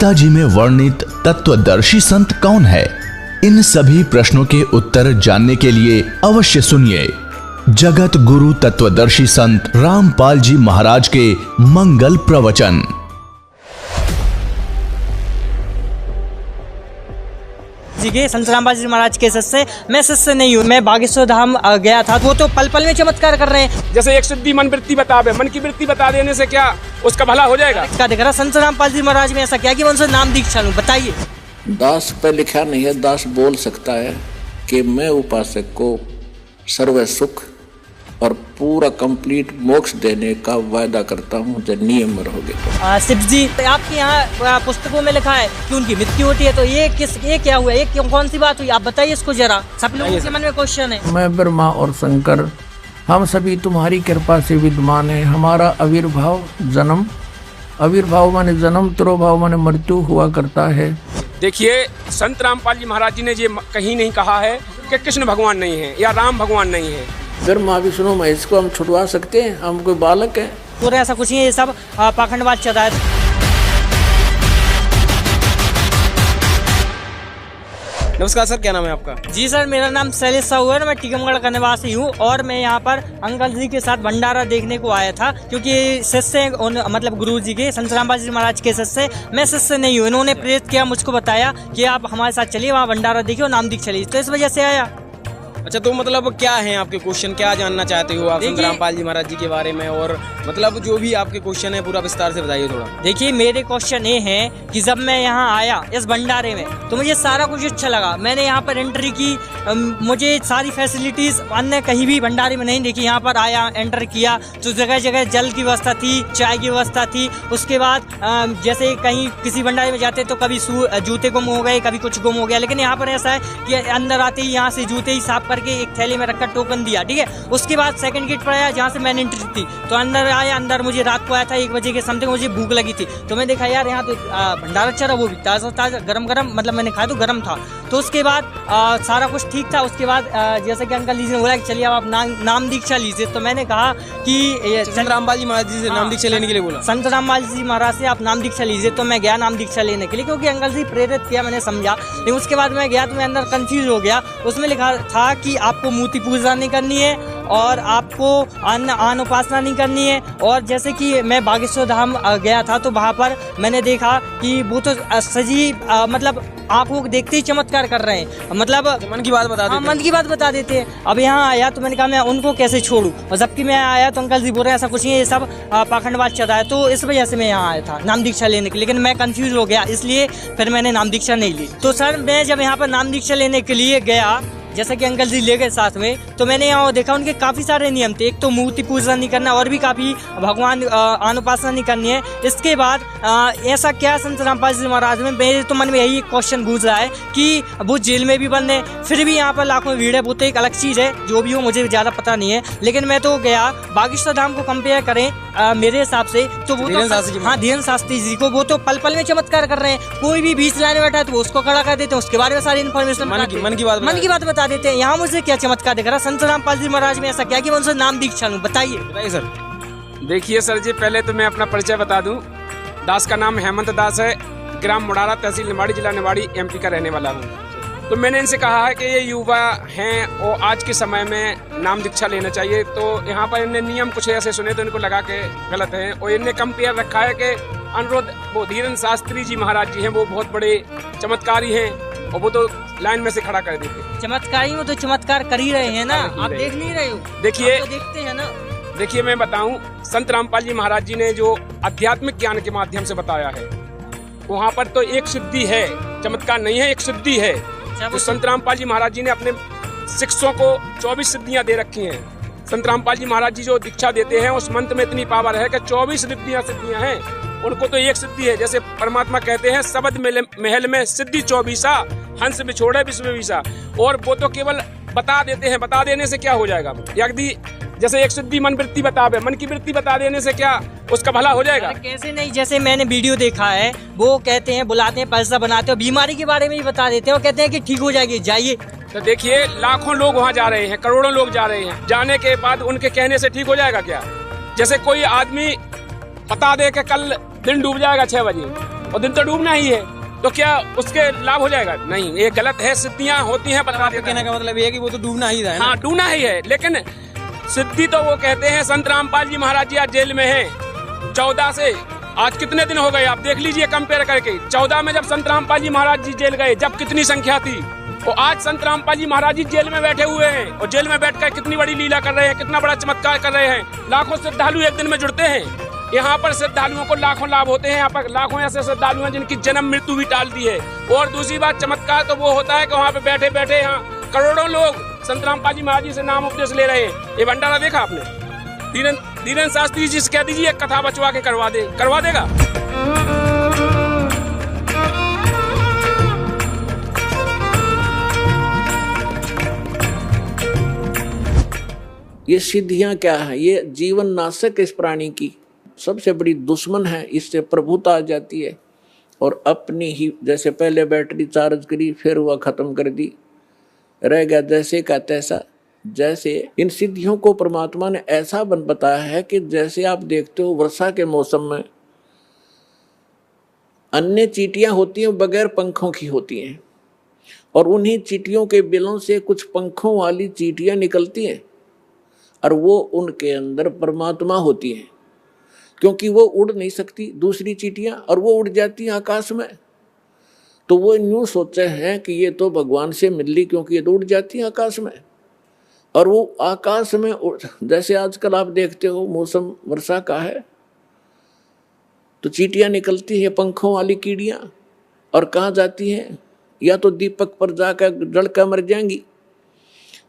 गीता जी में वर्णित तत्वदर्शी संत कौन है? इन सभी प्रश्नों के उत्तर जानने के लिए अवश्य सुनिए जगत गुरु तत्वदर्शी संत रामपाल जी महाराज के मंगल प्रवचन। जी के संत रामपाल जी महाराज के शिष्य मैं शिष्य नहीं हूँ। मैं बागेश्वर धाम गया था, वो तो पल पल में चमत्कार कर रहे हैं। जैसे एक सिद्धि मन वृत्ति बतावे, मन की वृत्ति बता देने से क्या उसका भला हो जाएगा? क्या दिख रहा संत रामपाल जी महाराज में ऐसा क्या कि मैं उनसे नाम दीक्षा लूं? बताइए। दास पे लिखा नहीं है, दास बोल सकता है कि मैं उपासक को सर्व सुख और पूरा कंप्लीट मोक्ष देने का वायदा करता हूँ जब नियम में रहोगे तो। शिव जी आपके यहाँ पुस्तकों में लिखा है कि उनकी मृत्यु होती है, तो ये क्या हुआ? ये कौन सी बात हुई? आप बताइए इसको जरा, सब लोगों के मन में क्वेश्चन है। मैं ब्रह्मा और शंकर हम सभी तुम्हारी कृपा से विद्यमान है। हमारा आविर्भाव जन्म, आविर्भाव माने जन्म, तिरोभाव माने मृत्यु हुआ करता है। देखिए संत रामपाल जी महाराज जी ने ये कहीं नहीं कहा है कि कृष्ण भगवान नहीं है या राम भगवान नहीं है। ब्रह्मा विष्णु महेश को हम छुड़वा सकते हैं? हम कोई बालक है? पूरा ऐसा कुछ नहीं है, ये सब पाखंडवाद चल रहा है। नमस्कार सर, क्या नाम है आपका? जी सर, मेरा नाम शैलेश साहू है, मैं टीकमगढ़ का निवासी हूँ और मैं यहाँ पर अंकल जी के साथ भंडारा देखने को आया था, क्योंकि शिष्य मतलब गुरु जी के संत रामपाल जी महाराज के शिष्य मैं शिष्य नहीं हूँ। इन्होंने प्रेरित किया, मुझको बताया कि आप हमारे साथ चलिए, वहाँ भंडारा देखिए और नाम दीक्षा लीजिए, तो इस वजह से आया। अच्छा, तो मतलब क्या है आपके क्वेश्चन, क्या जानना चाहते हो आप संत रामपाल जी महाराज जी के बारे में, और मतलब जो भी आपके क्वेश्चन है पूरा विस्तार से बताइए थोड़ा। देखिए मेरे क्वेश्चन ये हैं कि जब मैं यहाँ आया इस भंडारे में तो मुझे सारा कुछ अच्छा लगा। मैंने यहाँ पर एंट्री की, मुझे सारी फैसिलिटीज अन्य कहीं भी भंडारे में नहीं देखी। यहाँ पर आया, एंटर किया तो जगह जगह जल की व्यवस्था थी, चाय की व्यवस्था थी। उसके बाद जैसे कहीं किसी भंडारे में जाते तो कभी जूते गुम हो गए, कभी कुछ गुम हो गया, लेकिन यहाँ पर ऐसा है कि अंदर आते ही यहाँ से जूते ही साफ करके एक थैली में रखकर टोकन दिया, ठीक है। उसके बाद सेकंड गेट पर आया जहाँ से मैंने एंट्री थी, तो अंदर आया। अंदर मुझे रात को आया था 1 बजे के समथिंग, मुझे भूख लगी थी, तो मैं देखा यार यहाँ तो भंडारा चल रहा, वो भी ताज़ा ताज़ा गरम गरम, मतलब मैंने खाया तो गरम था। तो उसके बाद सारा कुछ ठीक था। उसके बाद जैसे कि अंकल जी ने बोला कि चलिए आप नाम दीक्षा लीजिए, तो मैंने कहा कि संत रामपाल जी महाराज जी से नाम दीक्षा लेने के लिए बोला। संत रामपाल जी महाराज से आप नाम दीक्षा लीजिए, तो मैं गया नाम दीक्षा लेने के लिए, क्योंकि अंकल जी प्रेरित किया, मैंने समझा। लेकिन उसके बाद मैं गया तो मैं अंदर कंफ्यूज हो गया। उसमें लिखा था कि आपको मूर्ति पूजा नहीं करनी है और आपको अन्न उपासना नहीं करनी है। और जैसे कि मैं बागेश्वर धाम गया था तो वहाँ पर मैंने देखा कि वो तो सजी मतलब आपको देखते ही चमत्कार कर रहे हैं, मतलब मन की बात बता देते हैं। मन की बात बता देते हैं। अब यहाँ आया तो मैंने कहा मैं उनको कैसे छोड़ूं, और जबकि मैं आया तो अंकल जी बोल रहे हैं ऐसा कुछ नहीं है, ये सब पाखंडवाद चल रहा है। तो इस वजह से मैं यहाँ आया था नाम दीक्षा लेने के लिए, लेकिन मैं कंफ्यूज हो गया, इसलिए फिर मैंने नाम दीक्षा नहीं ली। तो सर मैं जब यहाँ पर नाम दीक्षा लेने के लिए गया, जैसा कि अंकल जी ले गए साथ में, तो मैंने यहाँ देखा उनके काफ़ी सारे नियम थे। एक तो मूर्ति पूजा नहीं करना, और भी काफ़ी भगवान अनुपासना नहीं करनी है। इसके बाद ऐसा क्या संत रामपाल जी महाराज में, मेरे तो मन में यही क्वेश्चन गूंज रहा है कि वो जेल में भी बंद है, फिर भी यहाँ पर लाखों भीड़ है। वो तो एक अलग चीज़ है, जो भी हो मुझे ज़्यादा पता नहीं है, लेकिन मैं तो गया। बागेश्वर धाम को कंपेयर करें मेरे हिसाब से तो वो धीरेन्द्र शास्त्री जी को, वो तो पल पल में चमत्कार कर रहे हैं। कोई भी बीच लाइन में बैठा है तो उसको खड़ा कर देते हैं, उसके बारे में सारी इन्फॉर्मेशन मन की बात बता देते हैं। यहाँ मुझे क्या चमत्कार दिख रहा संत रामपाल जी महाराज में? ऐसा क्या कि मैं उनसे नाम दीक्षा लूं? बताइए सर। देखिए सर जी, पहले तो मैं अपना परिचय बता दूं। दास का नाम हेमंत दास है, ग्राम मुड़ारा, तहसील निवाड़ी, जिला निवाड़ी, एमपी का रहने वाला हूँ। तो मैंने इनसे कहा है कि ये युवा हैं और आज के समय में नाम दीक्षा लेना चाहिए। तो यहाँ पर इनने नियम कुछ ऐसे सुने तो इनको लगा के गलत है, और इनने कंपेयर रखा है कि अनुरुद्ध वो धीरेन्द्र शास्त्री जी महाराज जी हैं, वो बहुत बड़े चमत्कारी हैं और वो तो लाइन में से खड़ा कर देते। चमत्कारी में तो चमत्कार कर ही रहे हैं ना, आप देख नहीं रहे हो? देखिए तो देखते हैं ना। देखिए मैं बताऊं, संत रामपाल जी महाराज जी ने जो आध्यात्मिक ज्ञान के माध्यम से बताया है, वहाँ पर तो एक सिद्धि है, चमत्कार नहीं है, एक सिद्धि है। तो संत रामपाल जी महाराज जी ने अपने शिष्यों को 24 सिद्धियां दे रखी हैं। संत रामपाल जी महाराज जी जो दीक्षा देते हैं उस मंत्र में इतनी पावर है कि 24 सिद्धियां हैं। उनको तो एक सिद्धि है, जैसे परमात्मा कहते हैं सबद महल में सिद्धि 24, हंस बिछोड़े विश्व विशा। और वो तो केवल बता देते हैं, बता देने से क्या हो जाएगा? यदि जैसे एक सिद्धि मन वृत्ति बतावे, मन की वृत्ति बता देने से क्या उसका भला हो जाएगा? कैसे नहीं, जैसे मैंने वीडियो देखा है, वो कहते हैं बुलाते हैं, पैसा बनाते हैं, बीमारी के बारे में भी बता देते हैं, और कहते हैं कि ठीक हो जाएगी, जाइए। तो देखिए लाखों लोग वहाँ जा रहे हैं, करोड़ों लोग जा रहे हैं, जाने के बाद उनके कहने से ठीक हो जाएगा क्या? जैसे कोई आदमी बता दे कि कल दिन डूब जाएगा 6 बजे, और दिन तो डूबना ही है, तो क्या उसके लाभ हो जाएगा? नहीं, ये गलत है। सिद्धियां होती हैं, बता देता कहने का मतलब ये है कि वो तो डूबना ही था, है ना? हाँ, डूबना ही है, लेकिन सिद्धि तो वो कहते हैं। संत रामपाल जी महाराज जी आज जेल में हैं 14 से, आज कितने दिन हो गए आप देख लीजिए कंपेयर करके। 14 में जब संत रामपाल जी महाराज जी जेल गए, जब कितनी संख्या थी, और आज संत रामपाल जी महाराज जी जेल में बैठे हुए हैं, और जेल में बैठकर कितनी बड़ी लीला कर रहे हैं, कितना बड़ा चमत्कार कर रहे हैं। लाखों श्रद्धालु एक दिन में जुड़ते हैं। यहाँ पर श्रद्धालुओं को लाखों लाभ होते हैं। यहाँ पर लाखों ऐसे श्रद्धालु हैं जिनकी जन्म मृत्यु भी टाल दी है। और दूसरी बात, चमत्कार तो वो होता है कि वहाँ पे बैठे बैठे यहाँ करोड़ों लोग संत रामपाल जी महाराज जी से नाम उपदेश ले रहे हैं। ये भंडारा देखा आपने? धीरेन्द्र शास्त्री जी से कह दीजिए एक कथा बचवा के करवा देगा। ये सिद्धियां क्या है? ये जीवन नाशक इस प्राणी की सबसे बड़ी दुश्मन है। इससे प्रभुता आ जाती है और अपनी ही, जैसे पहले बैटरी चार्ज करी फिर वह खत्म कर दी, रह गया जैसे का तैसा। जैसे इन सिद्धियों को परमात्मा ने ऐसा बताया है कि जैसे आप देखते हो वर्षा के मौसम में अन्य चींटियां होती हैं बगैर पंखों की होती हैं, और उन्हीं चींटियों के बिलों से कुछ पंखों वाली चींटियां निकलती हैं, और वो उनके अंदर परमात्मा होती हैं, क्योंकि वो उड़ नहीं सकती दूसरी चींटियां, और वो उड़ जाती हैं आकाश में। तो वो यूं सोचे हैं कि ये तो भगवान से मिल ली, क्योंकि ये तो उड़ जाती हैं आकाश में। और वो आकाश में जैसे आजकल आप देखते हो मौसम वर्षा का है, तो चींटियां निकलती हैं पंखों वाली कीड़ियां, और कहाँ जाती हैं? या तो दीपक पर जाकर जलकर मर जाएंगी,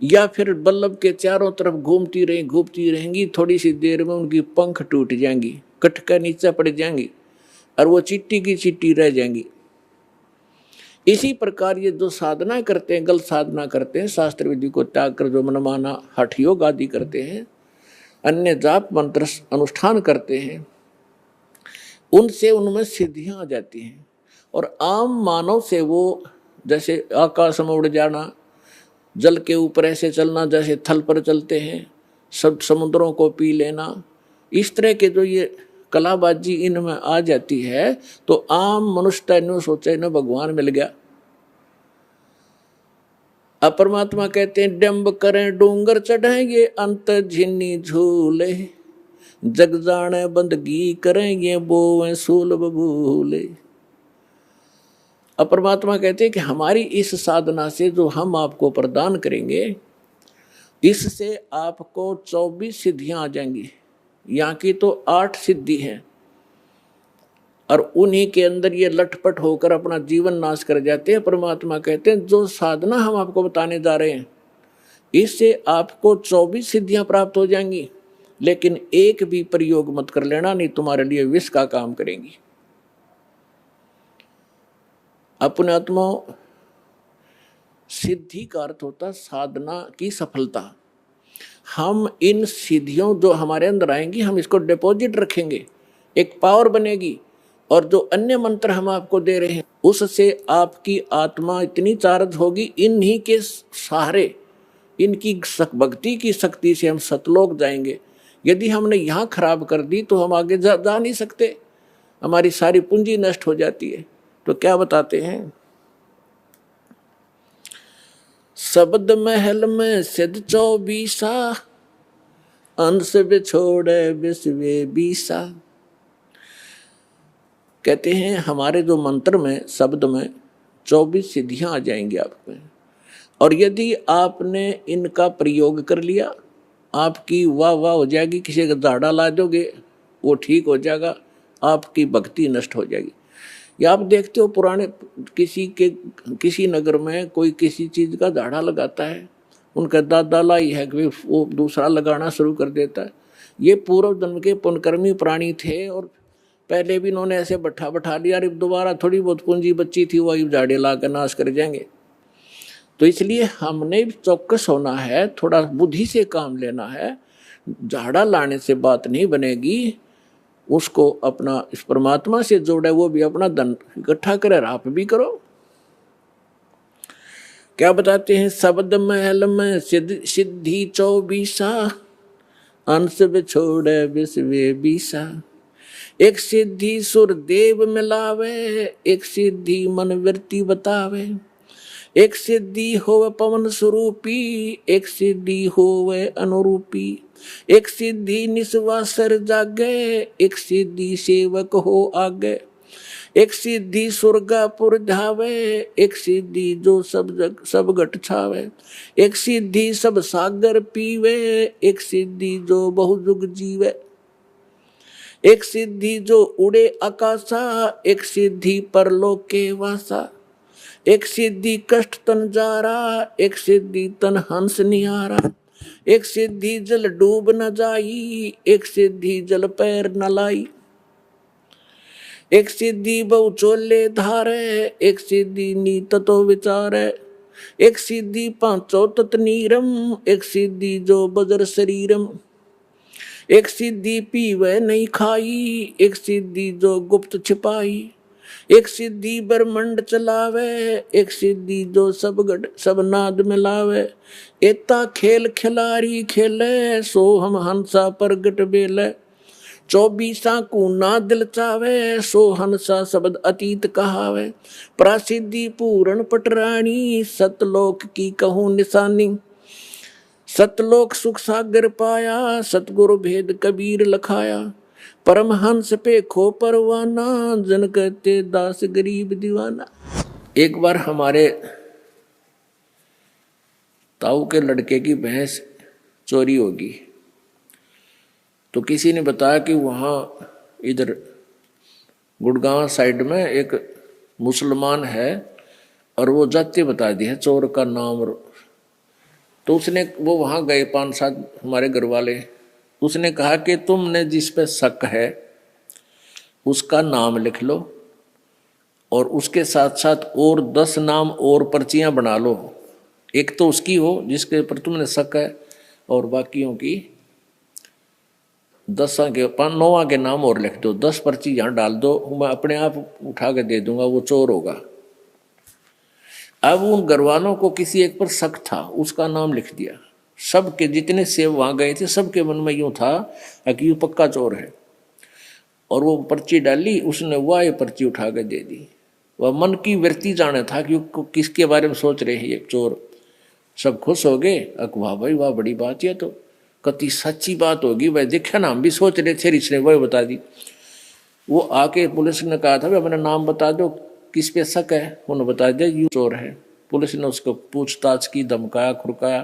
या फिर बल्लभ के चारों तरफ घूमती रहेंगी। थोड़ी सी देर में उनकी पंख टूट जाएंगी, कट कर नीचे पड़ जाएंगी, और वो चिट्टी की चिट्टी रह जाएंगी। इसी प्रकार ये जो साधना करते हैं, गलत साधना करते हैं, शास्त्र विधि को त्याग कर जो मनमाना हठ योग आदि करते हैं, अन्य जाप मंत्र अनुष्ठान करते हैं, उनसे उनमें सिद्धियां आ जाती हैं। और आम मानव से वो जैसे आकाश में उड़ जाना, जल के ऊपर ऐसे चलना जैसे थल पर चलते हैं, सब समुद्रों को पी लेना, इस तरह के जो ये कलाबाजी इनमें आ जाती है, तो आम मनुष्य न्यू सोचे न भगवान मिल गया। अब परमात्मा कहते हैं डंब करें डूंगर चढ़ाएंगे, अंत झिन्नी झूले, जग जाने बंदगी करेंगे, बोए सूल बबूले। अब परमात्मा कहते हैं कि हमारी इस साधना से जो हम आपको प्रदान करेंगे, इससे आपको 24 सिद्धियां आ जाएंगी। यहाँ की तो 8 सिद्धि हैं, और उन्हीं के अंदर ये लटपट होकर अपना जीवन नाश कर जाते हैं। परमात्मा कहते हैं जो साधना हम आपको बताने जा रहे हैं, इससे आपको 24 सिद्धियां प्राप्त हो जाएंगी, लेकिन एक भी प्रयोग मत कर लेना, नहीं तुम्हारे लिए विष का काम करेंगी। अपने आत्मा सिद्धि का अर्थ होता साधना की सफलता। हम इन सिद्धियों जो हमारे अंदर आएंगी, हम इसको डिपॉजिट रखेंगे, एक पावर बनेगी, और जो अन्य मंत्र हम आपको दे रहे हैं उससे आपकी आत्मा इतनी चार्ज होगी, इन्हीं के सहारे, इनकी भक्ति की शक्ति से हम सतलोक जाएंगे। यदि हमने यहाँ खराब कर दी तो हम आगे जा नहीं सकते, हमारी सारी पूंजी नष्ट हो जाती है। तो क्या बताते हैं? शब्द महल में सिद्ध 24, अंश बिछोड़े विश्वे 20। कहते हैं हमारे जो मंत्र में, शब्द में 24 सिद्धियां आ जाएंगी आप में, और यदि आपने इनका प्रयोग कर लिया, आपकी वाह वाह हो जाएगी। किसी का झाड़ा ला दोगे वो ठीक हो जाएगा, आपकी भक्ति नष्ट हो जाएगी। या आप देखते हो पुराने किसी नगर में कोई किसी चीज़ का झाड़ा लगाता है, उनका दादा लाई है कि वो दूसरा लगाना शुरू कर देता है। ये पूर्व जन्म के पुण्यकर्मी प्राणी थे, और पहले भी इन्होंने ऐसे बैठा लिया, और दोबारा थोड़ी बहुत पूंजी बच्ची थी, वही झाड़े ला कर नाश कर जाएंगे। तो इसलिए हमने चौकस होना है, थोड़ा बुद्धि से काम लेना है। झाड़ा लाने से बात नहीं बनेगी, उसको अपना इस परमात्मा से जोड़े, वो भी अपना धन इकट्ठा करे, आप भी करो। क्या बताते हैं? शब्द महल में सिद्धि 24, अंश बिछोड़े विश्वे 20। एक सिद्धि सुर देव मिलावे, एक सिद्धि मन वृत्ति बतावे, एक सिद्धि होवे पवन स्वरूपी, एक सिद्धि होवे अनुरूपी, एक सिद्धि निस्वासर जागे, एक सिद्धि सेवक हो आगे, एक सिद्धि सुरगापुर धावे, एक सिद्धि जो सब घट छावे, एक सिद्धि सब सागर पीवे, एक सिद्धि जो बहुजुग जीवे, एक सिद्धि जो उड़े आकाशा, एक सिद्धि परलोक के वासा, एक सिद्धि कष्ट तन जारा, एक सिद्धि तन हंस निहारा, एक सिद्धि जल डूब न जाई, एक सिद्धि जल पैर न लाई, एक सिद्धि बहु चोले धारे, एक सिद्धि नीत तो विचारे, एक सिद्धि पांचों तत नीरम, एक सिद्धि जो बजर शरीरम, एक सिद्धि पीवे नहीं खाई, एक सिद्धि जो गुप्त छिपाई, एक सिद्धि ब्रह्मंड चलावे, एक सिद्धि जो सब नाद मिलावे, एता खेल खिलारी खेले, सो हम हंसा प्रगट बेले, 24 को ना दिल चावे, सो हंसा शब्द अतीत कहावे, प्रासिद्धि पूर्ण पटरानी, सतलोक की कहूँ निशानी, सतलोक सुख सागर पाया, सतगुरु भेद कबीर लखाया, परमहंस पे खो परवाना, जन कहते दास गरीब दीवाना। एक बार हमारे ताऊ के लड़के की भैंस चोरी होगी, तो किसी ने बताया कि वहाँ इधर गुड़गांव साइड में एक मुसलमान है और वो जाति बता दी है चोर का नाम। तो उसने वो वहाँ गए 5-7 हमारे घर वाले, उसने कहा कि तुमने जिस पे शक है उसका नाम लिख लो और उसके साथ साथ और 10 नाम और पर्चियां बना लो, एक तो उसकी हो जिसके ऊपर तुमने शक है और बाकियों की 9 के नाम और लिख दो, 10 पर्ची यहाँ डाल दो, मैं अपने आप उठा के दे दूंगा, वो चोर होगा। अब उन घर वालों को किसी एक पर शक था, उसका नाम लिख दिया। सबके जितने सेव वहां गए थे सबके मन में यूं था कि यूं पक्का चोर है, और वो पर्ची डाली, उसने वह ये पर्ची उठा के दे दी। वह मन की वृत्ति जाने था कि किसके बारे में सोच रहे हैं ये चोर। सब खुश हो गए, वाह भाई वाह, बड़ी बात है, तो कति सच्ची बात होगी भाई, देखा ना हम भी सोच रहे थे, इसने वह बता दी। वो आके पुलिस ने कहा था भाई अपना नाम बता दो, किस पे शक है, उन्होंने बता दिया यूं चोर है। पुलिस ने उसको पूछताछ की, धमकाया खुरकाया,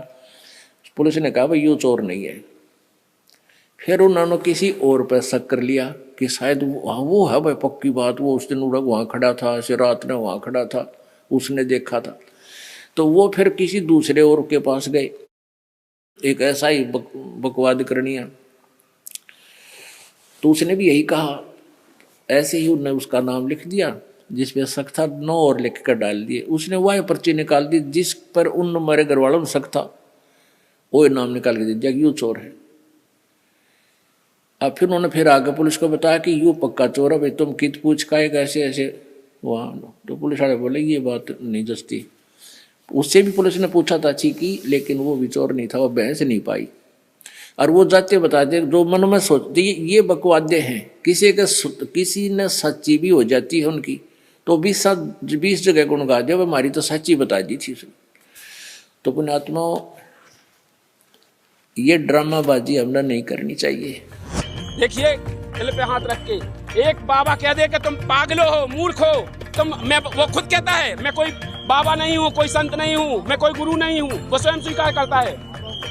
पुलिस ने कहा भाई यूं चोर नहीं है। फिर उन्होंने किसी और पर शक कर लिया कि शायद वो है भाई पक्की बात, वो उस दिन वहाँ खड़ा था, ऐसे रात में वहाँ खड़ा था, उसने देखा था। तो वो फिर किसी दूसरे और के पास गए, एक ऐसा ही बकवाद करनी है, तो उसने भी यही कहा। ऐसे ही उन्होंने उसका नाम लिख दिया, जिसपे शक था 9 और लिख कर डाल दिए। उसने वह पर्ची निकाल दी जिस पर उन हमारे घर वालों में शक था, वो नाम निकाल के दे दिया कि यूं चोर है। अब फिर उन्होंने फिर आगे पुलिस को बताया कि यूं पक्का चोर है भाई, तुम कित पूछ का ऐसे ऐसे वहाँ। तो पुलिस वाले बोले ये बात नहीं जस्ती। उससे भी पुलिस ने पूछा था अच्छी की, लेकिन वो भी चोर नहीं था, वो बहस नहीं पाई। और वो जाते बताते जो मन में सोचते ये बकवादे हैं, किसी ने सच्ची भी हो जाती है उनकी, तो 20 जगह गुण गा दिया, हमारी तो सच्ची बता दी थी उसने। तो पुण्यात्मा, ये ड्रामाबाजी हमने नहीं करनी चाहिए। देखिए दिल पे हाथ रख के एक बाबा कह दे कि तुम पागलो हो, मूर्ख हो, वो खुद कहता है मैं कोई बाबा नहीं हूँ, कोई संत नहीं हूँ, मैं कोई गुरु नहीं हूँ, वो स्वयं स्वीकार करता है।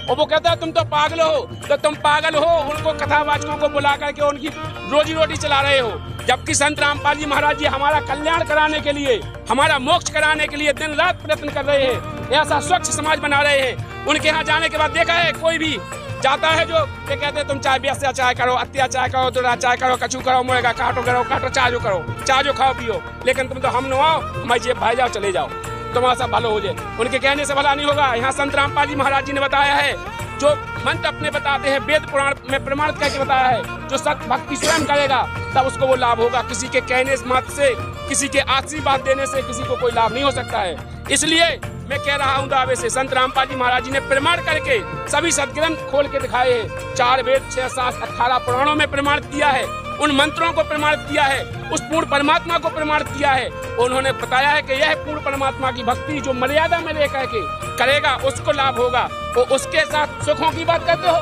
और वो कहता है तुम तो पागल हो, तो तुम पागल हो उनको कथावाचकों को बुला करके उनकी रोजी रोटी चला रहे हो, जबकि संत रामपाल जी महाराज जी हमारा कल्याण कराने के लिए, हमारा मोक्ष कराने के लिए दिन रात प्रयत्न कर रहे हैं, ऐसा स्वच्छ समाज बना रहे हैं। उनके यहाँ जाने के बाद देखा है कोई भी जाता है जो ये कहते हैं तुम चाहे अत्याचार करो, अत्याचार करो, दुराचार करो, कछु करो, मुर्गा काटो चाह जो करो, चाह जो खाओ पियो, लेकिन तुम तो हम न आओ, हमारी जेब भाई जाओ, चले जाओ, तुम्हारा सब भलो हो जाए। उनके कहने से भला नहीं होगा। यहाँ संत रामपाल जी महाराज जी ने बताया है, जो मंत्र अपने बताते हैं, वेद पुराण में प्रमाणित करके बताया है, जो सत्य भक्ति स्वयं करेगा तब उसको वो लाभ होगा। किसी के कहने मात्र से, किसी के आशीर्वाद देने से किसी को कोई लाभ नहीं हो सकता है। इसलिए मैं कह रहा हूँ दावे से, संत रामपाल जी महाराज जी ने प्रमाण करके सभी सदग्रंथ खोल के दिखाए हैं। 4 वेद 6 शास्त्र 18 पुराणों में प्रमाणित किया है उन मंत्रों को प्रमाणित किया है, उस पूर्ण परमात्मा को प्रमाणित किया है। उन्होंने बताया है कि यह पूर्ण परमात्मा की भक्ति जो मर्यादा में रह करके करेगा उसको लाभ होगा। तो उसके साथ सुखों की बात करते हो।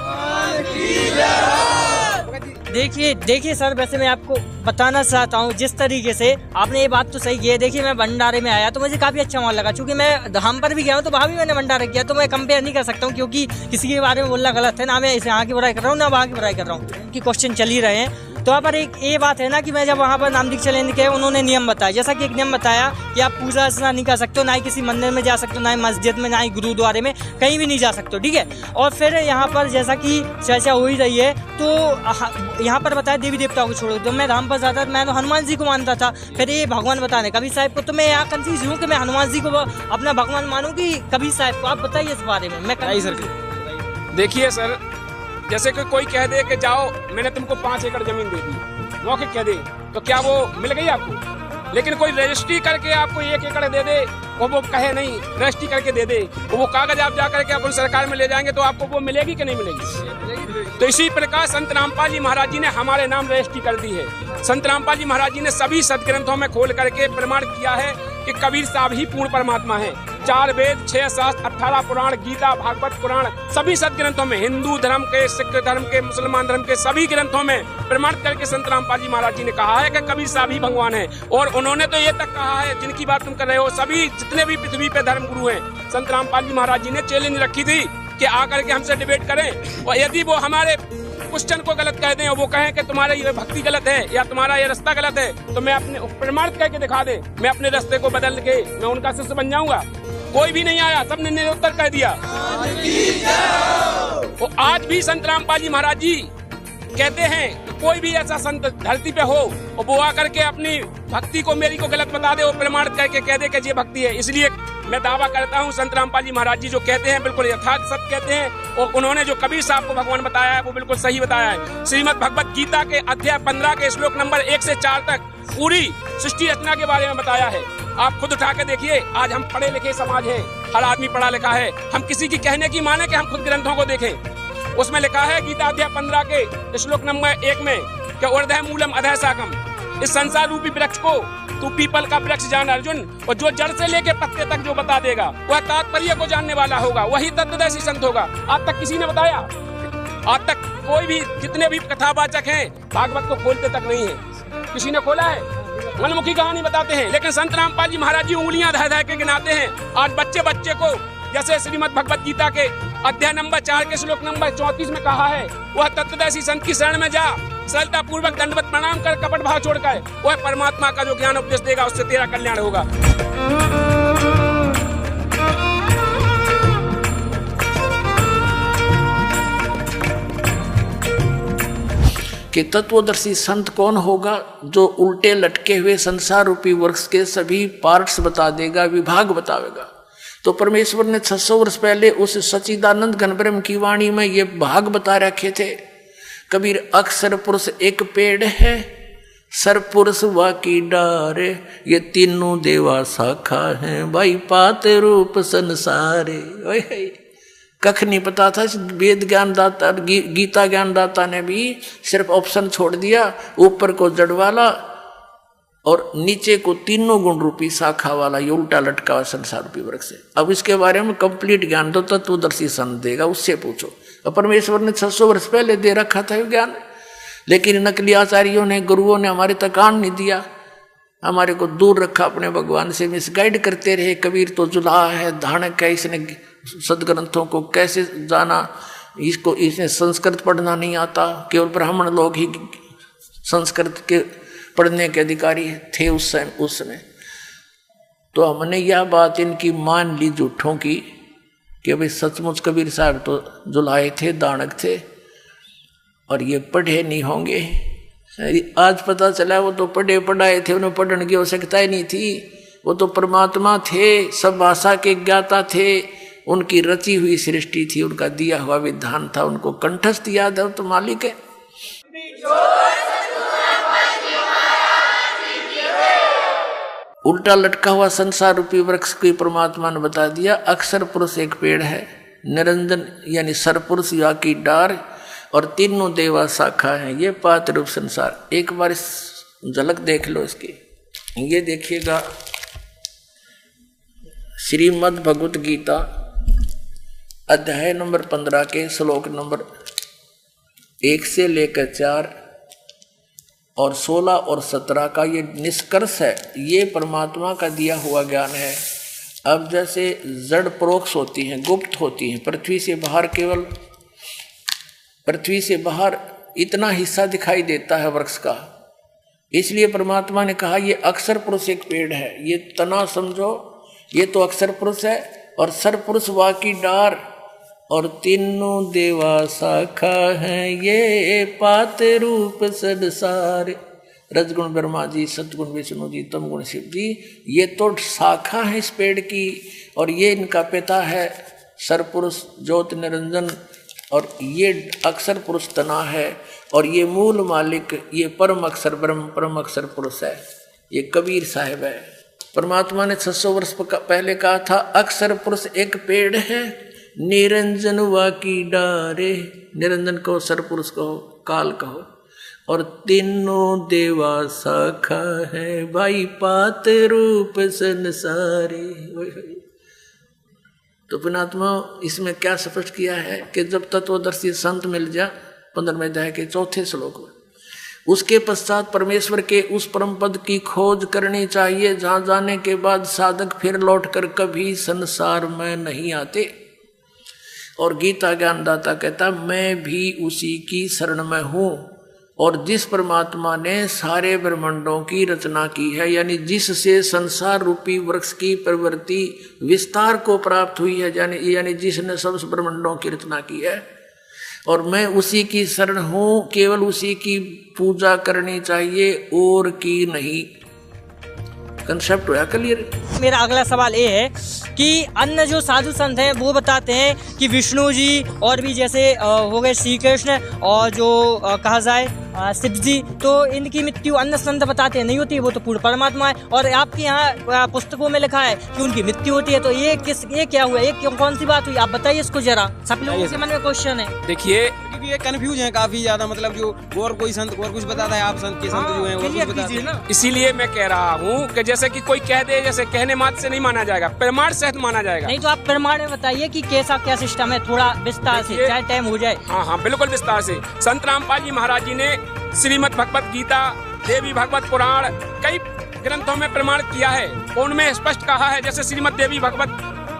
देखिए सर, वैसे मैं आपको बताना चाहता हूँ, जिस तरीके से आपने ये बात तो सही की है। देखिए मैं भंडारे में आया तो मुझे काफी अच्छा माहौल लगा, क्योंकि मैं धाम पर भी गया हूँ तो वहाँ भी मैंने भंडारा किया, तो मैं कंपेयर नहीं कर सकता हूँ, क्योंकि किसी के बारे में बोलना गलत है। ना मैं इसे यहाँ की बुराई कर रहा हूँ ना वहाँ की बुराई कर रहा हूँ, उनकी क्वेश्चन चल ही रहे हैं। तो यहाँ पर एक ये बात है ना कि मैं जब वहाँ पर नाम दीक्षा लेने के उन्होंने नियम बताया, जैसा कि एक नियम बताया कि आप पूजा अर्चना नहीं कर सकते हो, ना ही किसी मंदिर में जा सकते हो, ना ही मस्जिद में, ना ही गुरुद्वारे में, कहीं भी नहीं जा सकते हो, ठीक है। और फिर यहाँ पर जैसा कि चर्चा हो ही रही है, तो यहाँ पर बताया देवी देवताओं को छोड़ो। तो मैं धाम पर जाता मैं तो हनुमान जी को मानता था, फिर ये भगवान बताने कबीर साहब को, तो मैं यहाँ कंफ्यूज हूँ कि मैं हनुमान जी को अपना भगवान मानूँ कि कबीर साहब को। आप बताइए इस बारे में। मैं देखिए सर, जैसे कि कोई कह दे कि जाओ मैंने तुमको 5 एकड़ जमीन दे दी, मौके कह दे, तो क्या वो मिल गई आपको? लेकिन कोई रजिस्ट्री करके आपको 1 एकड़ दे दे और वो कहे नहीं रजिस्ट्री करके दे दे, वो कागज आप जा करके अपन सरकार में ले जाएंगे तो आपको वो मिलेगी कि नहीं मिलेगी? तो इसी प्रकार संत रामपाल जी महाराज जी ने हमारे नाम रजिस्ट्री कर दी है। संत रामपाल जी महाराज जी ने सभी सदग्रंथों में खोल करके प्रमाण किया है कि कबीर साहब ही पूर्ण परमात्मा है। 4 वेद, 6 शास्त्र, 18 पुराण, गीता, भागवत पुराण, सभी सदग्रंथों में, हिंदू धर्म के, सिख धर्म के, मुसलमान धर्म के सभी ग्रंथों में प्रमाणित करके संत रामपाल जी महाराज जी ने कहा है कि कबीर साहब ही भगवान है। और उन्होंने तो ये तक कहा है, जिनकी बात तुम कर रहे हो, सभी जितने भी पृथ्वी पे धर्म गुरु हैं, संत रामपाल जी महाराज जी ने चैलेंज रखी थी कि आकर के हमसे डिबेट करें, और यदि वो हमारे क्वेश्चन को गलत कह दें और वो कहें कि तुम्हारा ये भक्ति गलत है या तुम्हारा ये रास्ता गलत है, तो मैं अपने प्रमाणित करके दिखा दे, मैं अपने रास्ते को बदल के मैं उनका शिष्य बन जाऊंगा। कोई भी नहीं आया, सबने निरुत्तर कह दिया। तो आज भी संत रामपाल जी महाराज जी कहते हैं कि कोई भी ऐसा संत धरती पे हो और वो आकर के अपनी भक्ति को मेरी को गलत बता दे और प्रमाणित करके कह दे कि ये भक्ति है। इसलिए मैं दावा करता हूँ संत रामपाल जी महाराज जी जो कहते हैं बिल्कुल यथार्थ सत्य कहते हैं, और उन्होंने जो कबीर साहब को भगवान बताया है वो बिल्कुल सही बताया है। श्रीमद् भगवत गीता के अध्याय 15 के श्लोक नंबर 1 से 4 तक पूरी सृष्टि रचना के बारे में बताया है। आप खुद उठा के देखिए, आज हम पढ़े लिखे समाज हैं, हर आदमी पढ़ा लिखा है, हम किसी की कहने की माने कि हम खुद ग्रंथों को देखें। उसमें लिखा है गीता अध्याय 15 के श्लोक नंबर 1 में कि ऊर्ध्व मूलम अधः शाखम, इस संसार रूपी वृक्ष को तू पीपल का वृक्ष जान अर्जुन, और जो जड़ से लेके पत्ते तक जो बता देगा वह तात्पर्य को जानने वाला होगा, वही तत्वदर्शी संत होगा। आज तक किसी ने बताया? आज तक कोई भी, जितने भी कथावाचक हैं, भागवत को खोलते तक नहीं है, किसी ने खोला है? मनमुखी कहानी बताते हैं, लेकिन संत रामपाल जी महाराज जी उंगलियां धर धर के गिनाते हैं। आज बच्चे बच्चे को, जैसे श्रीमद् भगवत गीता के अध्याय नंबर 4 के श्लोक नंबर 34 में कहा है, वह तत्वदर्शी संत की शरण में जा, सरलता पूर्वक दंडवत प्रणाम कर, कपट भाव छोड़कर वह परमात्मा का जो ज्ञान उपदेश देगा उससे तेरा कल्याण होगा। कि तत्वदर्शी संत कौन होगा? जो उल्टे लटके हुए संसार रूपी वृक्ष के सभी पार्ट्स बता देगा, विभाग बतावेगा। तो परमेश्वर ने 600 वर्ष पहले उस सच्चिदानंद घन ब्रह्म की वाणी में ये भाग बता रखे थे। कबीर अक्षर पुरुष एक पेड़ है, सर पुरुष वाकी डार, ये तीनों देवा शाखा है, भाई पात रूप संसारे। कख नहीं पता था। वेद ज्ञानदाता, गीता ज्ञानदाता ने भी सिर्फ ऑप्शन छोड़ दिया, ऊपर को जड़ वाला और नीचे को तीनों गुण रूपी शाखा वाला, ये उल्टा लटका हुआ संसार रूपी वृक्ष है। अब इसके बारे में कंप्लीट ज्ञान दो तत्वदर्शी संत देगा, उससे पूछो। और परमेश्वर ने 600 वर्ष पहले दे रखा था ये ज्ञान, लेकिन नकली आचार्यों ने, गुरुओं ने हमारे तक आन नहीं दिया, हमारे को दूर रखा अपने भगवान से, मिसगाइड करते रहे। कबीर तो जुलाहा है, धानक है, इसने सदग्रंथों को कैसे जाना, इसको इसने संस्कृत पढ़ना नहीं आता, केवल ब्राह्मण लोग ही संस्कृत के पढ़ने के अधिकारी थे उस समय। तो हमने यह बात इनकी मान ली झूठों की कि भाई सचमुच कबीर साहब तो जुलाहे थे, दानक थे और ये पढ़े नहीं होंगे। आज पता चला वो तो पढ़े पढ़ाए थे, उन्हें पढ़ने की आवश्यकता ही नहीं थी। वो तो परमात्मा थे, सब भाषा के ज्ञाता थे, उनकी रची हुई सृष्टि थी, उनका दिया हुआ विधान था, उनको कंठस्थ याद है, तो मालिक है। उल्टा लटका हुआ संसार रूपी वृक्ष को परमात्मा ने बता दिया। अक्षर पुरुष एक पेड़ है, निरंजन यानी सरपुरुष या की डार, और तीनों देवा शाखा हैं, ये पात रूप संसार। एक बार इस झलक देख लो इसकी। ये देखिएगा श्रीमद् भगवत गीता अध्याय नंबर 15 के श्लोक नंबर 1 से लेकर 4 और 16 और 17 का ये निष्कर्ष है। ये परमात्मा का दिया हुआ ज्ञान है। अब जैसे जड़ परोक्ष होती हैं, गुप्त होती हैं, पृथ्वी से बाहर केवल पृथ्वी से बाहर इतना हिस्सा दिखाई देता है वृक्ष का, इसलिए परमात्मा ने कहा ये अक्षर पुरुष एक पेड़ है। ये तना समझो, ये तो अक्षर पुरुष है, और सर पुरुष वाकी डार, और तीनों देवा शाखा हैं, ये पात रूप संसार। रजगुण ब्रह्मा जी, सतगुण विष्णु जी, तमगुण शिव जी, ये तो शाखा है इस पेड़ की, और ये इनका पिता है सरपुरुष ज्योति निरंजन, और ये अक्षर पुरुष तना है, और ये मूल मालिक, ये परम अक्षर ब्रह्म, परम अक्षर पुरुष है। ये कबीर साहिब है। परमात्मा ने 600 वर्ष पहले कहा था अक्षर पुरुष एक पेड़ है, निरंजन वाकी डारे, निरंजन कहो, सरपुरुष कहो, काल कहो, और तीनों देवा शाखा है, भाई पात रूप संसारे। तो पुणात्मा इसमें क्या स्पष्ट किया है कि जब तत्वदर्शी संत मिल जा 15वें अध्याय के 4थे श्लोक में, उसके पश्चात परमेश्वर के उस परम पद की खोज करनी चाहिए जहां जाने के बाद साधक फिर लौटकर कभी संसार में नहीं आते। और गीता ज्ञानदाता कहता मैं भी उसी की शरण में हूं, और जिस परमात्मा ने सारे ब्रह्मांडों की रचना की है, यानी जिससे संसार रूपी वृक्ष की प्रवृत्ति विस्तार को प्राप्त हुई है, यानी जिसने सब ब्रह्मांडों की रचना की है, और मैं उसी की शरण हूं, केवल उसी की पूजा करनी चाहिए और की नहीं। कंसेप्ट हुआ क्लियर? मेरा अगला सवाल ये है कि अन्य जो साधु संत हैं वो बताते हैं कि विष्णु जी और भी जैसे हो गए श्री कृष्ण और जो कहा जाए शिव जी, तो इनकी मृत्यु अन्य संत बताते हैं नहीं होती, वो तो पूर्ण परमात्मा है। और आपके यहाँ पुस्तकों में लिखा है कि उनकी मृत्यु होती है, तो ये क्या हुआ, ये कौन सी बात हुई, आप बताइए इसको जरा, सब लोगों के मन में क्वेश्चन है। देखिए क्योंकि ये कंफ्यूज है काफी ज्यादा, मतलब जो और कोई संत और कुछ बताता है, आप संत के संत जो है वो कुछ बताते हैं। इसीलिए मैं कह रहा हूँ कि जैसे कि कोई कह दे, जैसे कहने मात्र से नहीं माना जाएगा, प्रमाण सहित माना जाएगा। नहीं तो आप प्रमाण में बताइए कि कैसा क्या सिस्टम है, थोड़ा विस्तार से, चाहे टाइम हो जाए। हाँ, बिल्कुल विस्तार से। संत रामपाल जी महाराज जी ने श्रीमद् भगवत गीता, देवी भागवत पुराण, कई ग्रंथों में प्रमाण किया है। उनमें स्पष्ट कहा है, जैसे श्रीमद् देवी भागवत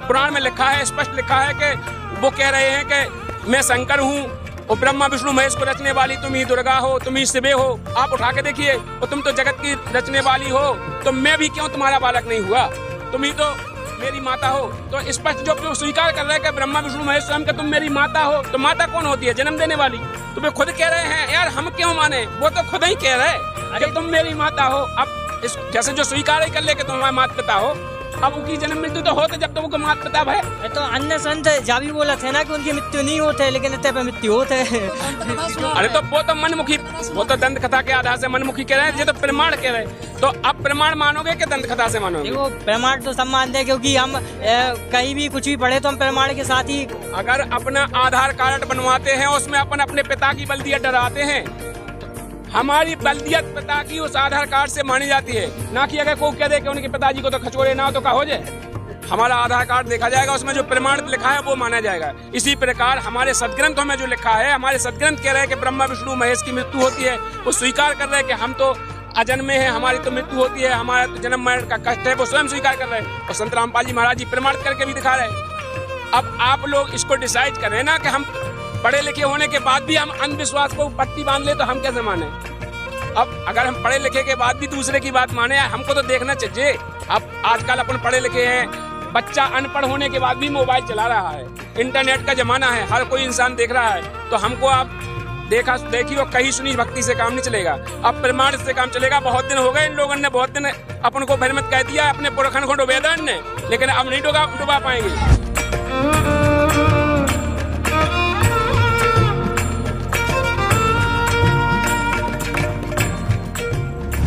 पुराण में लिखा है, स्पष्ट लिखा है कि वो कह रहे हैं कि मैं शंकर हूँ, और ब्रह्मा विष्णु महेश को रचने वाली तुम ही दुर्गा हो, तुम ही शिवे हो। आप उठा के देखिए, और तुम तो जगत की रचने वाली हो, तो मैं भी क्यों तुम्हारा बालक नहीं हुआ, तुम ही तो मेरी माता हो। तो स्पष्ट जो स्वीकार कर रहे हैं कि ब्रह्मा विष्णु महेश स्वयं के तुम मेरी माता हो, तो माता कौन होती है, जन्म देने वाली। तो वे खुद कह रहे हैं, यार हम क्यों माने, वो तो खुद ही कह रहे कि तुम मेरी माता हो। अब इस जैसे जो स्वीकार ही कर ले कि तुम हमारे माता पिता हो, अब उनकी जन्म मृत्यु तो होते जब तो वो माता पिता है। तो अन्य संत जा भी बोला थे ना कि उनकी मृत्यु नहीं होते, लेकिन इतने पे मृत्यु होते। अरे तो वो तो मनमुखी, वो तो दंत कथा के आधार से मनमुखी कह रहे हैं, ये तो प्रमाण कह रहे हैं। तो अब प्रमाण मानोगे कि दंत कथा से मानोगे? वो प्रमाण तो सब मानते हैं, क्योंकि हम कहीं भी कुछ भी पढ़े तो हम प्रमाण के साथ ही। अगर अपना आधार कार्ड बनवाते हैं, उसमें अपन अपने पिता की बल्दियत डराते हैं, हमारी बल्दियत पिता की उस आधार कार्ड से मानी जाती है, ना कि अगर कोई कह दे कि उनके पिताजी को तो खचोरे ना हो तो क्या हो जाए। हमारा आधार कार्ड देखा जाएगा, उसमें जो प्रमाण लिखा है वो माना जाएगा। इसी प्रकार हमारे सदग्रंथों में जो लिखा है, हमारे सदग्रंथ कह रहे हैं कि ब्रह्मा विष्णु महेश की मृत्यु होती है, वो स्वीकार कर रहे हैं कि हम तो अजन्मे हैं, हमारी तो मृत्यु होती है, हमारा तो जन्म मरण का कष्ट है, वो स्वयं स्वीकार कर रहे हैं। और संत रामपाल जी महाराज जी प्रमाण करके भी दिखा रहे हैं। अब आप लोग इसको डिसाइड करें ना कि हम पढ़े लिखे होने के बाद भी हम अंधविश्वास को पट्टी बांध ले, तो हम कैसे माने। अब अगर हम पढ़े लिखे के बाद भी दूसरे की बात माने, हमको तो देखना चाहिए। अब आजकल अपन पढ़े लिखे हैं, बच्चा अनपढ़ होने के बाद भी मोबाइल चला रहा है, इंटरनेट का जमाना है, हर कोई इंसान देख रहा है, तो हमको आप देखी और कहीं सुनी भक्ति से काम नहीं चलेगा, अब प्रमाण से काम चलेगा। बहुत दिन हो गए इन लोगों ने, बहुत दिन अपन को भ्रमित कह दिया अपने पुरखन को डुबेदन ने, लेकिन अब नहीं डुबा पाएंगे।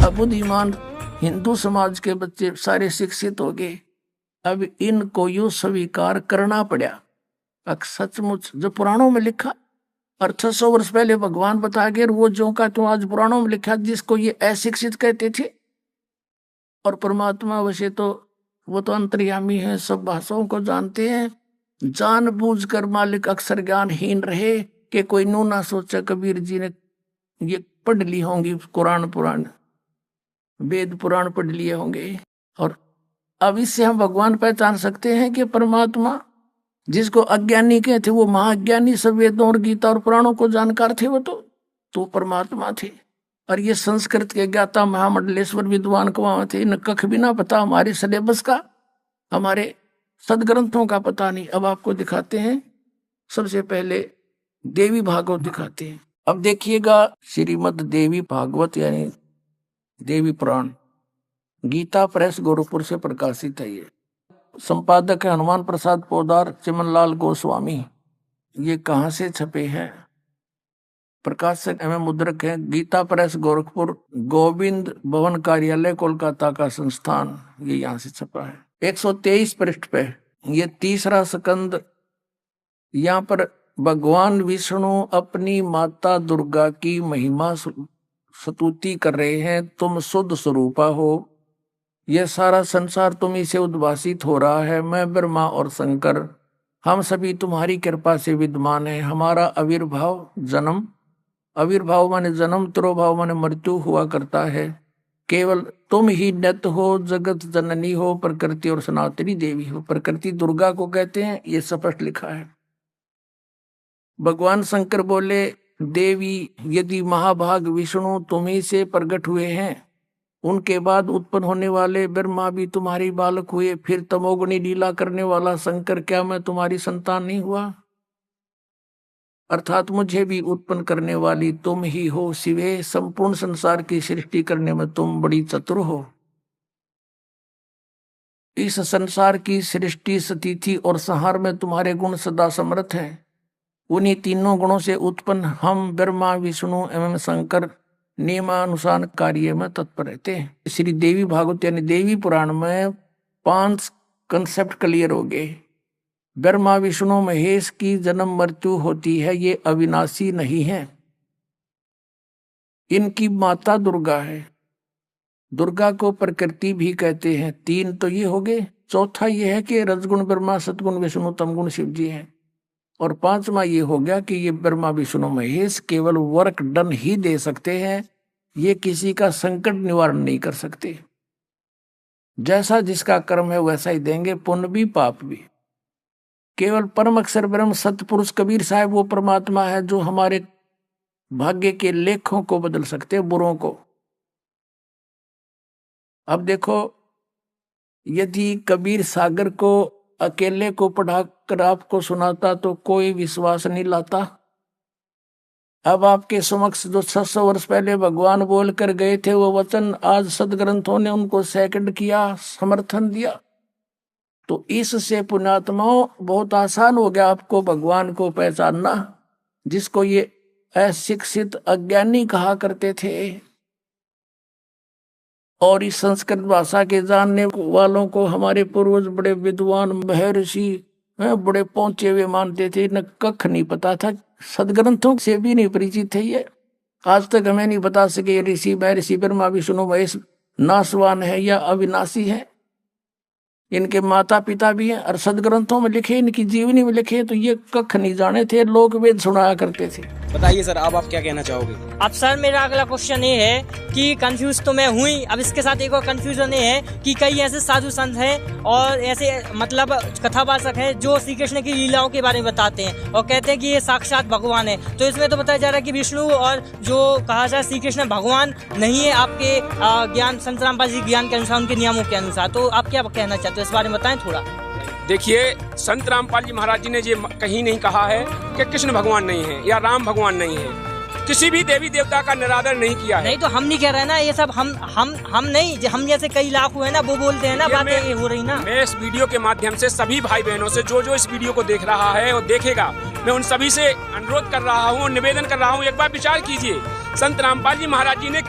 बुद्धिमान हिंदू समाज के बच्चे सारे शिक्षित हो गए, अब इनको यूं स्वीकार करना पड़ा। सचमुच जो पुराणों में लिखा और 600 वर्ष पहले भगवान बता गए, वो जो का तो आज पुराणों में लिखा, जिसको ये अशिक्षित कहते थे। और परमात्मा वैसे तो वो तो अंतर्यामी है, सब भाषाओं को जानते हैं। जानबूझकर मालिक अक्सर ज्ञानहीन रहे कि कोई नू ना सोचा कबीर जी ने ये पढ़ ली होंगी, कुरान पुराण वेद पुराण पढ़ लिए होंगे। और अब इससे हम भगवान पहचान सकते हैं कि परमात्मा जिसको अज्ञानी कहते वो महाज्ञानी, सब वेदों और गीता और पुराणों को जानकार थे, वो तो परमात्मा थे। और ये संस्कृत के ज्ञाता महामंडलेश्वर विद्वान कहाँ थे, न कख भी ना पता, हमारे सिलेबस का, हमारे सदग्रंथों का पता नहीं। अब आपको दिखाते हैं, सबसे पहले देवी भागवत दिखाते हैं। अब देखिएगा, श्रीमद देवी भागवत यानी देवी पुराण, गीता प्रेस गोरखपुर से प्रकाशित है। ये संपादक है हनुमान प्रसाद पोदार, चिमनलाल गोस्वामी। ये कहाँ से छपे हैं? प्रकाशक एवं मुद्रक है गीता प्रेस गोरखपुर, गोविंद भवन कार्यालय कोलकाता का संस्थान। ये यहाँ से छपा है। 123 पृष्ठ पे ये तीसरा स्कंद। यहाँ पर भगवान विष्णु अपनी माता दुर्गा की महिमा स्तुति कर रहे हैं। तुम शुद्ध स्वरूपा हो, यह सारा संसार तुम्ही से उद्भासित हो रहा है। मैं ब्रह्मा और शंकर, हम सभी तुम्हारी कृपा से विद्यमान है। हमारा आविर्भाव जन्म, आविर्भाव माने जन्म, तिरोभाव माने मृत्यु हुआ करता है। केवल तुम ही नित्य हो, जगत जननी हो, प्रकृति और सनातनी देवी हो। प्रकृति दुर्गा को कहते हैं, ये स्पष्ट लिखा है। भगवान शंकर बोले, देवी यदि महाभाग विष्णु तुम्ही से प्रकट हुए हैं, उनके बाद उत्पन्न होने वाले ब्रह्मा भी तुम्हारी बालक हुए, फिर तमोगुणी लीला करने वाला शंकर, क्या मैं तुम्हारी संतान नहीं हुआ? अर्थात मुझे भी उत्पन्न करने वाली तुम ही हो शिवे। संपूर्ण संसार की सृष्टि करने में तुम बड़ी चतुर हो। इस संसार की सृष्टि, स्थिति और संहार में तुम्हारे गुण सदा समर्थ हैं। उन्हीं तीनों गुणों से उत्पन्न हम ब्रह्मा विष्णु एवं शंकर नियमानुसार कार्य में तत्पर रहते हैं। श्री देवी भागवत यानी देवी पुराण में 5 कंसेप्ट क्लियर हो गए। ब्रह्मा विष्णु महेश की जन्म मृत्यु होती है, ये अविनाशी नहीं है। इनकी माता दुर्गा है। दुर्गा को प्रकृति भी कहते हैं। 3 तो ये हो गए। चौथा ये है कि रजगुण ब्रह्मा, सतगुण विष्णु, तमगुण शिव जी हैं। और 5वां ये हो गया कि ये ब्रह्मा विष्णु महेश केवल वर्क डन ही दे सकते हैं, ये किसी का संकट निवारण नहीं कर सकते। जैसा जिसका कर्म है वैसा ही देंगे, पुण्य भी पाप भी। केवल परम अक्षर ब्रह्म सतपुरुष कबीर साहब वो परमात्मा है जो हमारे भाग्य के लेखों को बदल सकते हैं, बुरों को। अब देखो, यदि कबीर सागर को अकेले को पढ़ाकर आपको सुनाता तो कोई विश्वास नहीं लाता। अब आपके समक्ष जो 600 वर्ष पहले भगवान बोल कर गए थे वो वचन, आज सदग्रंथों ने उनको सेकंड किया, समर्थन दिया। तो इससे पुण्यात्माओं बहुत आसान हो गया आपको भगवान को पहचानना, जिसको ये अशिक्षित अज्ञानी कहा करते थे। और इस संस्कृत भाषा के जानने वालों को हमारे पूर्वज बड़े विद्वान महर्षि बड़े पहुंचे हुए मानते थे। न कख नहीं पता था, सदग्रंथों से भी नहीं परिचित थे। ये आज तक हमें नहीं बता सके ऋषि महर्षि ब्रह्मा विष्णु महेश नाशवान है या अविनाशी है। इनके माता पिता भी हैं और सदग्रंथों में लिखे, इनकी जीवनी में लिखे, तो ये कख नहीं जाने थे, लोक वेद सुनाया करते थे। बताइए सर, अब आप क्या कहना चाहोगे? अब सर मेरा अगला क्वेश्चन ये है कि कंफ्यूज तो मैं हुई, अब इसके साथ एक और कंफ्यूजन ये है कि कई ऐसे साधु संत हैं और ऐसे मतलब कथावाचक हैं जो श्री कृष्ण की लीलाओं के बारे में बताते हैं और कहते हैं कि ये साक्षात भगवान है। तो इसमें तो बताया जा रहा है कि विष्णु और जो कहा जाए श्री कृष्ण भगवान नहीं है आपके ज्ञान, संत रामपाल जी ज्ञान के अनुसार, उनके नियमों के अनुसार। तो आप क्या कहना चाहते हो, इस बारे में बताएं थोड़ा। देखिए, संत रामपाल जी महाराज जी ने ये कहीं नहीं कहा है कि कृष्ण भगवान नहीं है या राम भगवान नहीं है। किसी भी देवी देवता का निरादर नहीं किया है। नहीं तो हम नहीं कह रहे ना, ये सब हम नहीं, हम जैसे कई लाख हुए ना वो बोलते हैं ना, बातें ये हो रही ना। मैं इस वीडियो के माध्यम से सभी भाई बहनों से, जो इस वीडियो को देख रहा है और देखेगा, मैं उन सभी से अनुरोध कर रहा हूँ, निवेदन कर रहा हूँ, एक बार विचार कीजिए। संत रामपाल जी महाराज जी ने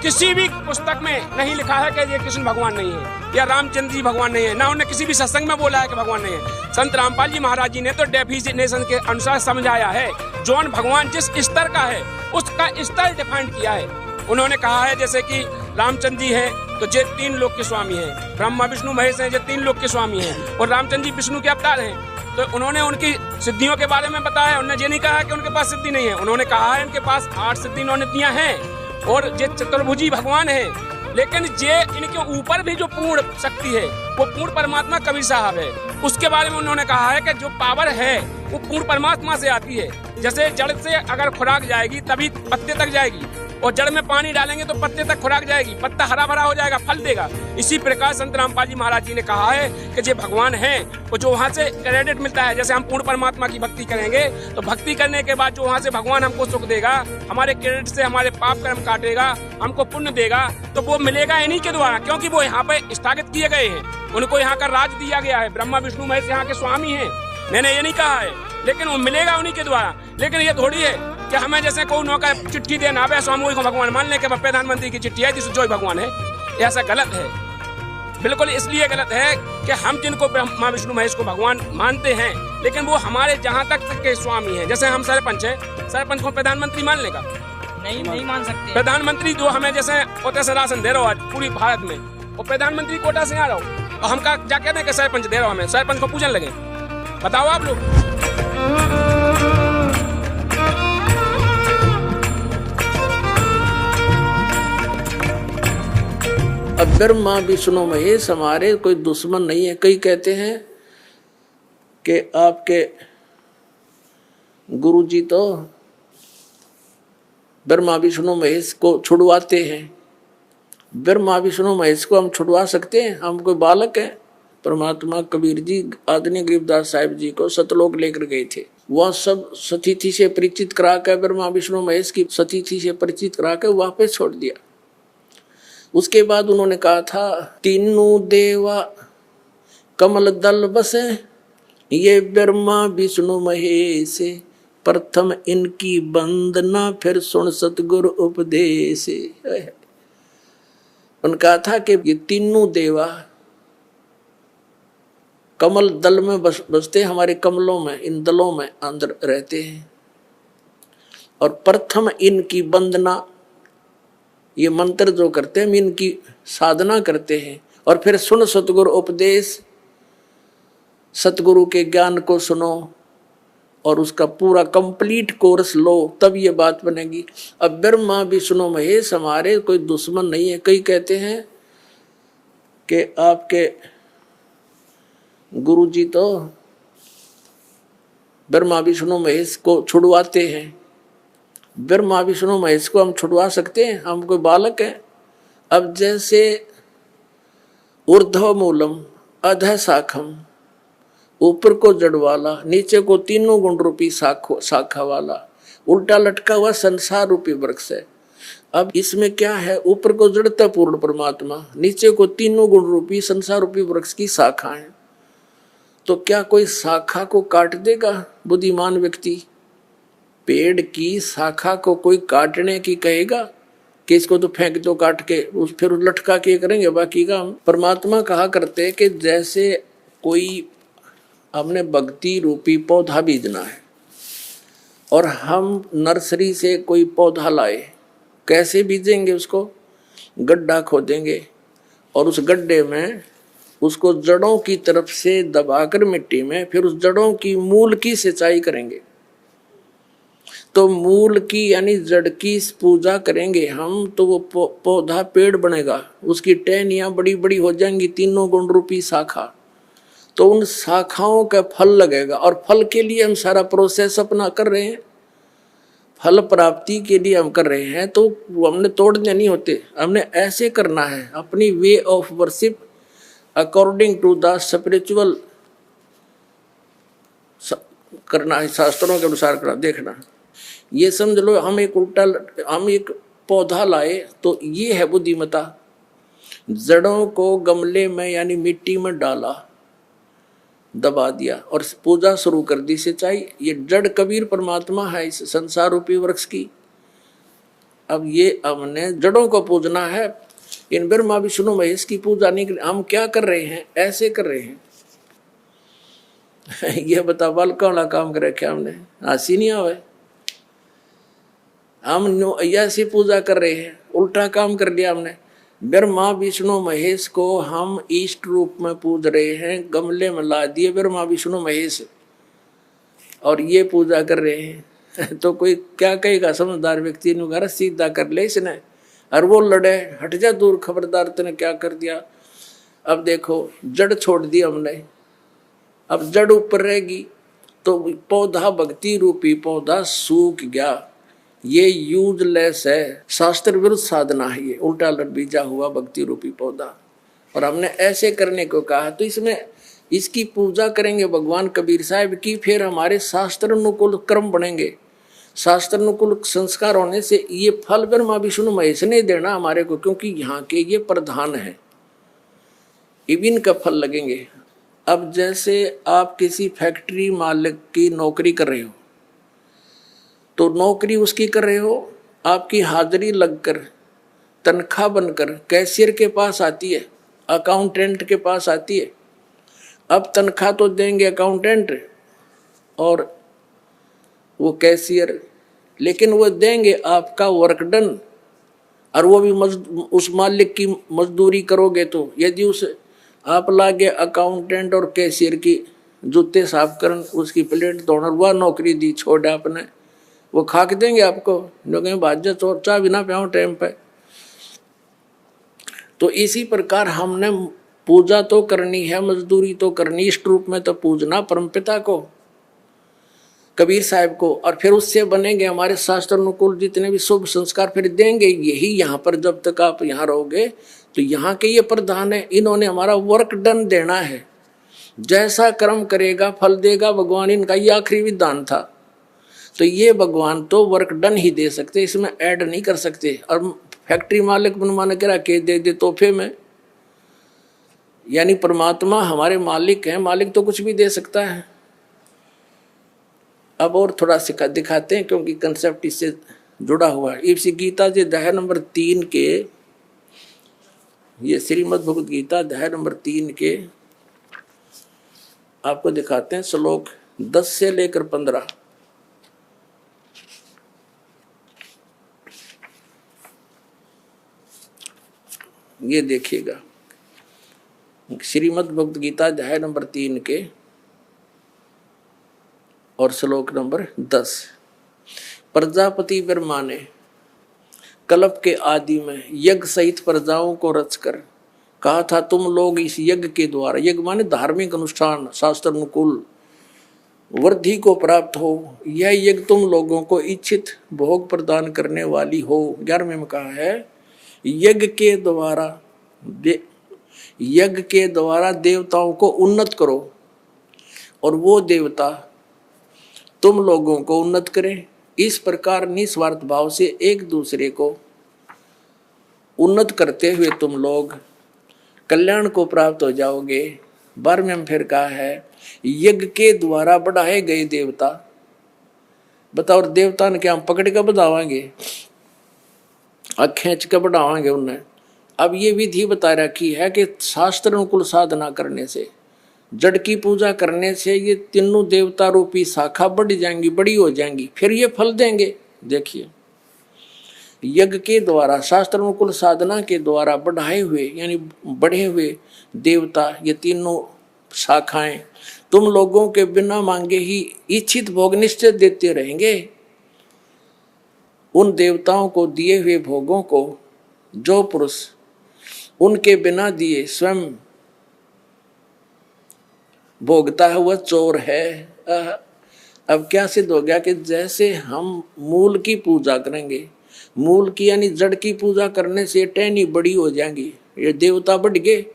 किसी भी पुस्तक में नहीं लिखा है कि ये कृष्ण भगवान नहीं है या रामचंद्र जी भगवान नहीं है, ना उन्होंने किसी भी सत्संग में बोला है कि भगवान नहीं है। संत रामपाल जी महाराज जी ने तो डेफिनेशन के अनुसार समझाया है, जौन भगवान जिस स्तर का है उसका स्तर डिफाइन किया है। उन्होंने कहा है जैसे कि रामचंद्र जी है तो ये 3 लोक के स्वामी हैं, ब्रह्मा विष्णु महेश हैं, ये 3 लोक के स्वामी हैं, और रामचंद्र जी विष्णु के अवतार हैं। तो उन्होंने उनकी सिद्धियों के बारे में बताया। उन्होंने ये नहीं कहा कि उनके पास सिद्धि नहीं है, उन्होंने कहा है उनके पास 8 सिद्धि उन्होंने दिया हैं और ये चतुर्भुजी भगवान है। लेकिन ये इनके ऊपर भी जो पूर्ण शक्ति है वो पूर्ण परमात्मा कबीर साहब है, उसके बारे में उन्होंने कहा है कि जो पावर है वो पूर्ण परमात्मा से आती है। जैसे जड़ से अगर खुराक जाएगी तभी पत्ते तक जाएगी, और जड़ में पानी डालेंगे तो पत्ते तक खुराक जाएगी, पत्ता हरा भरा हो जाएगा, फल देगा। इसी प्रकार संत रामपाल जी महाराज जी ने कहा है कि जो भगवान है वो जो वहाँ से क्रेडिट मिलता है, जैसे हम पूर्ण परमात्मा की भक्ति करेंगे तो भक्ति करने के बाद जो वहाँ से भगवान हमको सुख देगा, हमारे क्रेडिट से हमारे पाप कर्म काटेगा, हमको पुण्य देगा, तो वो मिलेगा इन्हीं के द्वारा, क्योंकि वो यहाँ पे स्थगित किए गए हैं, उनको यहाँ का राज दिया गया है। ब्रह्मा विष्णु महेश यहाँ के स्वामी हैं, मैंने ये नहीं कहा है, लेकिन वो मिलेगा उन्हीं के द्वारा। लेकिन ये थोड़ी है कि हमें जैसे कोई नौका चिट्ठी देना है स्वामी को भगवान मान ले कि प्रधानमंत्री की चिट्ठी है जिस जो भगवान है, ऐसा गलत है, बिल्कुल इसलिए गलत है कि हम जिनको ब्रह्मा विष्णु महेश को भगवान मानते हैं, लेकिन वो हमारे जहाँ तक के स्वामी हैं। जैसे हम सरपंच हैं, सरपंच को प्रधानमंत्री मान लेगा? नहीं मान सकते। प्रधानमंत्री जो हमें जैसे कोटे से राशन दे रहा हो आज पूरी भारत में, और प्रधानमंत्री कोटा से आ रहा हो और हम क्या कहते हैं कि सरपंच दे रहा हो, हमें सरपंच को पूजन लगे? बताओ आप लोग। अब ब्रह्मा विष्णु महेश हमारे कोई दुश्मन नहीं है। कई कहते हैं कि आपके गुरुजी तो ब्रह्मा विष्णु महेश को छुड़वाते हैं। ब्रह्मा विष्णु महेश को हम छुड़वा सकते हैं? हम कोई बालक हैं? परमात्मा कबीर जी आदरणीय गरीबदास साहिब जी को सतलोक लेकर गए थे, वह सब सतीथि से परिचित करा कर, ब्रह्मा विष्णु महेश की सतीथि से परिचित करा कर वापस छोड़ दिया। उसके बाद उन्होंने कहा था, तीनों देवा कमल दल बसे, ये ब्रह्मा विष्णु महेश, प्रथम इनकी वंदना फिर सुन सतगुरु उपदेश। उन्होंने कहा था कि ये तीनों देवा कमल दल में बसते, हमारे कमलों में, इन दलों में अंदर रहते हैं, और प्रथम इनकी वंदना, ये मंत्र जो करते हैं इनकी साधना करते हैं, और फिर सुन सतगुरु उपदेश, सतगुरु के ज्ञान को सुनो और उसका पूरा कंप्लीट कोर्स लो, तब ये बात बनेगी। अब ब्रह्मा विष्णु महेश हमारे कोई दुश्मन नहीं है। कई कहते हैं कि आपके गुरुजी तो ब्रह्मा विष्णु महेश को छुड़वाते हैं। ब्रह्मा विष्णु महेश को हम छुड़वा सकते हैं? हम कोई बालक हैं? अब जैसे ऊर्ध्व मूलम अधः शाखम, ऊपर को जड़ वाला, नीचे को तीनों गुण रूपी शाखा वाला, उल्टा लटका हुआ संसार रूपी वृक्ष है। अब इसमें क्या है? ऊपर को जड़ता पूर्ण परमात्मा, नीचे को तीनों गुण रूपी संसार रूपी वृक्ष की शाखा है। तो क्या कोई शाखा को काट देगा बुद्धिमान व्यक्ति? पेड़ की शाखा को कोई काटने की कहेगा कि इसको तो फेंक दो काट के, फिर लटका के करेंगे बाकी का? परमात्मा कहा करते कि जैसे कोई हमने भक्ति रूपी पौधा बीजना है और हम नर्सरी से कोई पौधा लाए, कैसे बीजेंगे? उसको गड्ढा खोदेंगे और उस गड्ढे में उसको जड़ों की तरफ से दबाकर मिट्टी में, फिर उस जड़ों की मूल की सिंचाई करेंगे। तो मूल की यानी जड़ की पूजा करेंगे हम, तो वो पौधा पेड़ बनेगा, उसकी टहनियां बड़ी बड़ी हो जाएंगी, तीनों गुण रूपी शाखा, तो उन शाखाओं का फल लगेगा। और फल के लिए हम सारा प्रोसेस अपना कर रहे हैं, फल प्राप्ति के लिए हम कर रहे हैं, तो वो हमने तोड़ने नहीं होते, हमने ऐसे करना है, अपनी way of worship according to the spiritual करना है, शास्त्रों के अनुसार करना। देखना, ये समझ लो हम एक पौधा लाए, तो ये है बुद्धिमता। जड़ों को गमले में यानी मिट्टी में डाला, दबा दिया और पूजा शुरू कर दी, सिंचाई। ये जड़ कबीर परमात्मा है इस संसार रूपी वृक्ष की। अब ये हमने जड़ों को पूजना है, इन ब्रह्मा विष्णु महेश की पूजा नहीं कर। हम क्या कर रहे हैं, ऐसे कर रहे हैं। ये बता बाल कौन काम कर रखे हमने, हंसी नहीं आवे। हम ऐसी पूजा कर रहे हैं, उल्टा काम कर दिया हमने। ब्रह्मा विष्णु महेश को हम इष्ट रूप में पूज रहे हैं, गमले में ला दिए ब्रह्मा विष्णु महेश और ये पूजा कर रहे हैं। तो कोई क्या कहेगा, समझदार व्यक्ति ने घर सीधा कर ले इसने, और वो लड़े, हट जा दूर खबरदार, तूने क्या कर दिया। अब देखो जड़ छोड़ दी हमने, अब जड़ ऊपर रहेगी तो पौधा, भक्ति रूपी पौधा सूख गया। ये यूजलेस है, शास्त्र विरुद्ध साधना है, ये उल्टा लट बीजा हुआ भक्ति रूपी पौधा। और हमने ऐसे करने को कहा, तो इसमें इसकी पूजा करेंगे भगवान कबीर साहब की, फिर हमारे शास्त्र अनुकूल कर्म बनेंगे। शास्त्र अनुकूल संस्कार होने से ये फल ब्रह्मा विष्णु महेश ने देना हमारे को, क्योंकि यहाँ के ये प्रधान है, इबिन का फल लगेंगे। अब जैसे आप किसी फैक्ट्री मालिक की नौकरी कर रहे हो, तो नौकरी उसकी कर रहे हो, आपकी हाजिरी लगकर तनख्वाह बनकर कैशियर के पास आती है, अकाउंटेंट के पास आती है। अब तनख्वाह तो देंगे अकाउंटेंट और वो कैशियर, लेकिन वो देंगे आपका वर्क डन, और वो भी उस मालिक की मजदूरी करोगे। तो यदि उस आप लागे अकाउंटेंट और कैशियर की जूते साफ कर, उसकी प्लेट धोना, वह नौकरी दी छोड़ आपने, वो खा के देंगे आपको, लोग बाजा तो चाह बिना पियाओ टाइम पे। तो इसी प्रकार हमने पूजा तो करनी है, मजदूरी तो करनी, इष्ट रूप में तो पूजना परमपिता को, कबीर साहब को, और फिर उससे बनेंगे हमारे शास्त्र अनुकूल जितने भी शुभ संस्कार फिर देंगे। यही यहाँ पर जब तक आप यहाँ रहोगे तो यहाँ के ये प्रधान है, इन्होंने हमारा वर्क डन देना है। जैसा कर्म करेगा फल देगा भगवान, इनका ये आखिरी विधान था। तो ये भगवान तो वर्क डन ही दे सकते, इसमें ऐड नहीं कर सकते। और फैक्ट्री मालिक बनवाने के रखे दे तोहफे में, यानी परमात्मा हमारे मालिक हैं, मालिक तो कुछ भी दे सकता है। अब और थोड़ा सिखा दिखाते हैं, क्योंकि कंसेप्ट इससे जुड़ा हुआ है। इसी गीता जी अध्याय नंबर 3 के, ये श्रीमद् भगवद गीता अध्याय नंबर 3 के आपको दिखाते हैं, श्लोक 10 से लेकर 15। ये देखिएगा, श्रीमद् भगवद गीता अध्याय नंबर 3 के और श्लोक नंबर 10। प्रजापति ब्रह्मा ने कल्प के आदि में यज्ञ सहित प्रजाओं को रचकर कहा था, तुम लोग इस यज्ञ के द्वारा, यज्ञ माने धार्मिक अनुष्ठान, शास्त्र अनुकूल वृद्धि को प्राप्त हो। यह यज्ञ तुम लोगों को इच्छित भोग प्रदान करने वाली हो। 11वें में कहा है, यज्ञ के द्वारा देवताओं को उन्नत करो और वो देवता तुम लोगों को उन्नत करें। इस प्रकार निस्वार्थ भाव से एक दूसरे को उन्नत करते हुए तुम लोग कल्याण को प्राप्त हो जाओगे। 12वें में फिर कहा है, यज्ञ के द्वारा बढ़ाए गए देवता, बताओ देवता ने क्या हम पकड़ कर बढ़ावांगे, खींच कर बढ़ावांगे उन्हें। अब ये विधि बता रखी है कि शास्त्र अनुकूल साधना करने से, जड़ की पूजा करने से ये तीनों देवता रूपी शाखा बढ़ जाएंगी, बड़ी हो जाएंगी, फिर ये फल देंगे। देखिए, यज्ञ के द्वारा, शास्त्र अनुकूल साधना के द्वारा बढ़ाए हुए यानी बढ़े हुए देवता, ये तीनों शाखाएं तुम लोगों के बिना मांगे ही इच्छित भोग निश्चय देते रहेंगे। उन देवताओं को दिए हुए भोगों को जो पुरुष उनके बिना दिए स्वयं भोगता है वह चोर है। अब क्या सिद्ध हो गया कि जैसे हम मूल की पूजा करेंगे, मूल की यानी जड़ की पूजा करने से टहनी बड़ी हो जाएंगी, ये देवता बढ़ गए,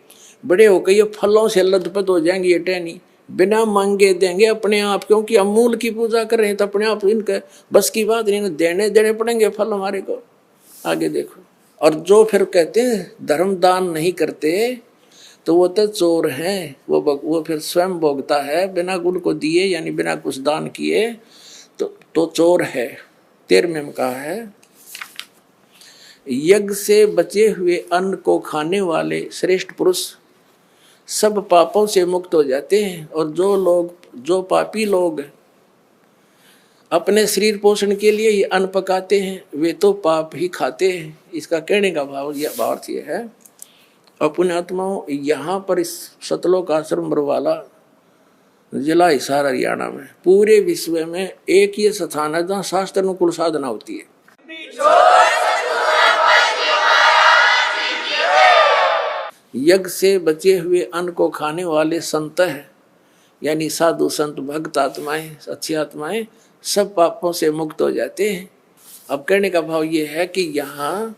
बड़े होकर ये फलों से लथपथ हो जाएंगी, ये टहनी बिना मांगे देंगे अपने आप, क्योंकि हम मूल की पूजा कर रहे हैं तो अपने आप इनका बस की बात नहीं, देने पड़ेंगे फल हमारे को। आगे देखो, और जो फिर कहते हैं धर्म दान नहीं करते तो वो तो चोर हैं, वो फिर स्वयं भोगता है बिना गुण को दिए यानी बिना कुछ दान किए, तो चोर है। 13वें में कहा है, यज्ञ से बचे हुए अन्न को खाने वाले श्रेष्ठ पुरुष सब पापों से मुक्त हो जाते हैं। और जो पापी लोग अपने शरीर पोषण के लिए ही अन्न पकाते हैं वे तो पाप ही खाते हैं। इसका कहने का भावार्थ यह है, अपने आत्माओं, यहाँ पर इस सतलोक आश्रम बरवाला जिला हिसार हरियाणा में पूरे विश्व में एक ये स्थान है जहाँ शास्त्र अनुकूल साधना होती है। यज्ञ से बचे हुए अन्न को खाने वाले संत है, यानी साधु संत भक्त आत्माएं, अच्छी आत्माएं सब पापों से मुक्त हो जाते हैं। अब कहने का भाव ये है कि यहाँ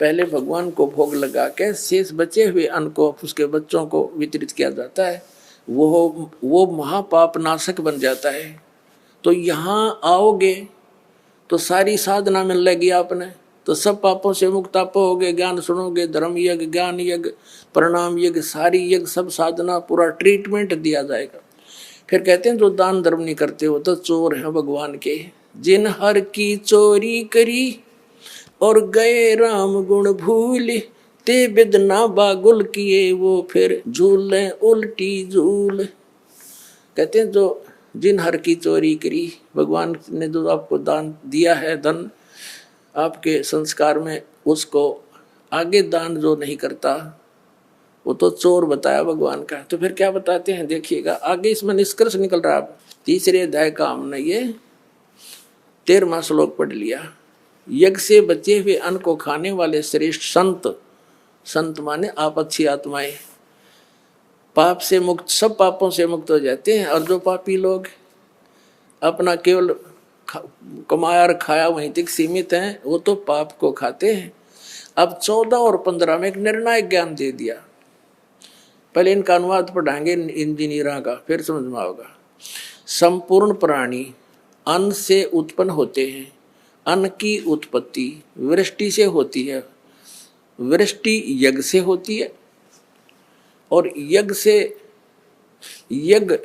पहले भगवान को भोग लगा के शेष बचे हुए अन्न को उसके बच्चों को वितरित किया जाता है। वो महापाप नाशक बन जाता है। तो यहाँ आओगे तो सारी साधना मिल लेगी आपने, तो सब पापों से मुक्त आप होगे। ज्ञान सुनोगे, धर्म यज्ञ, ज्ञान यज्ञ, प्रणाम यज्ञ, सारी यज्ञ, सब साधना, पूरा ट्रीटमेंट दिया जाएगा। फिर कहते हैं जो दान धर्म नहीं करते हो तो चोर हैं भगवान के। जिन हर की चोरी करी और गए राम गुण भूल, ते बिदना बागुल किए वो फिर झूले उल्टी झूल। कहते हैं जो जिन हर की चोरी करी, भगवान ने जो आपको दान दिया है, धन आपके संस्कार में, उसको आगे दान जो नहीं करता वो तो चोर बताया भगवान का। तो फिर क्या बताते हैं देखिएगा, आगे इसमें निष्कर्ष निकल रहा है। तीसरे अध्याय का हमने ये 13वां श्लोक पढ़ लिया। यज्ञ से बचे हुए अन्न को खाने वाले श्रेष्ठ संत, संत माने आप अच्छी आत्माएं, पाप से मुक्त, सब पापों से मुक्त हो जाते हैं। और जो पापी लोग अपना केवल कमाया और खाया वहीं तक सीमित हैं, वो तो पाप को खाते हैं। अब 14 और 15 में एक निर्णायक ज्ञान दे दिया। पहले इनका अनुवाद पढ़ाएंगे इंजीनियरों का, फिर समझ में आएगा। संपूर्ण प्राणी अन्न से उत्पन्न होते हैं। अन्न की उत्पत्ति वृष्टि से होती है, वृष्टि यज्ञ से होती है, और यज्ञ से, यज्ञ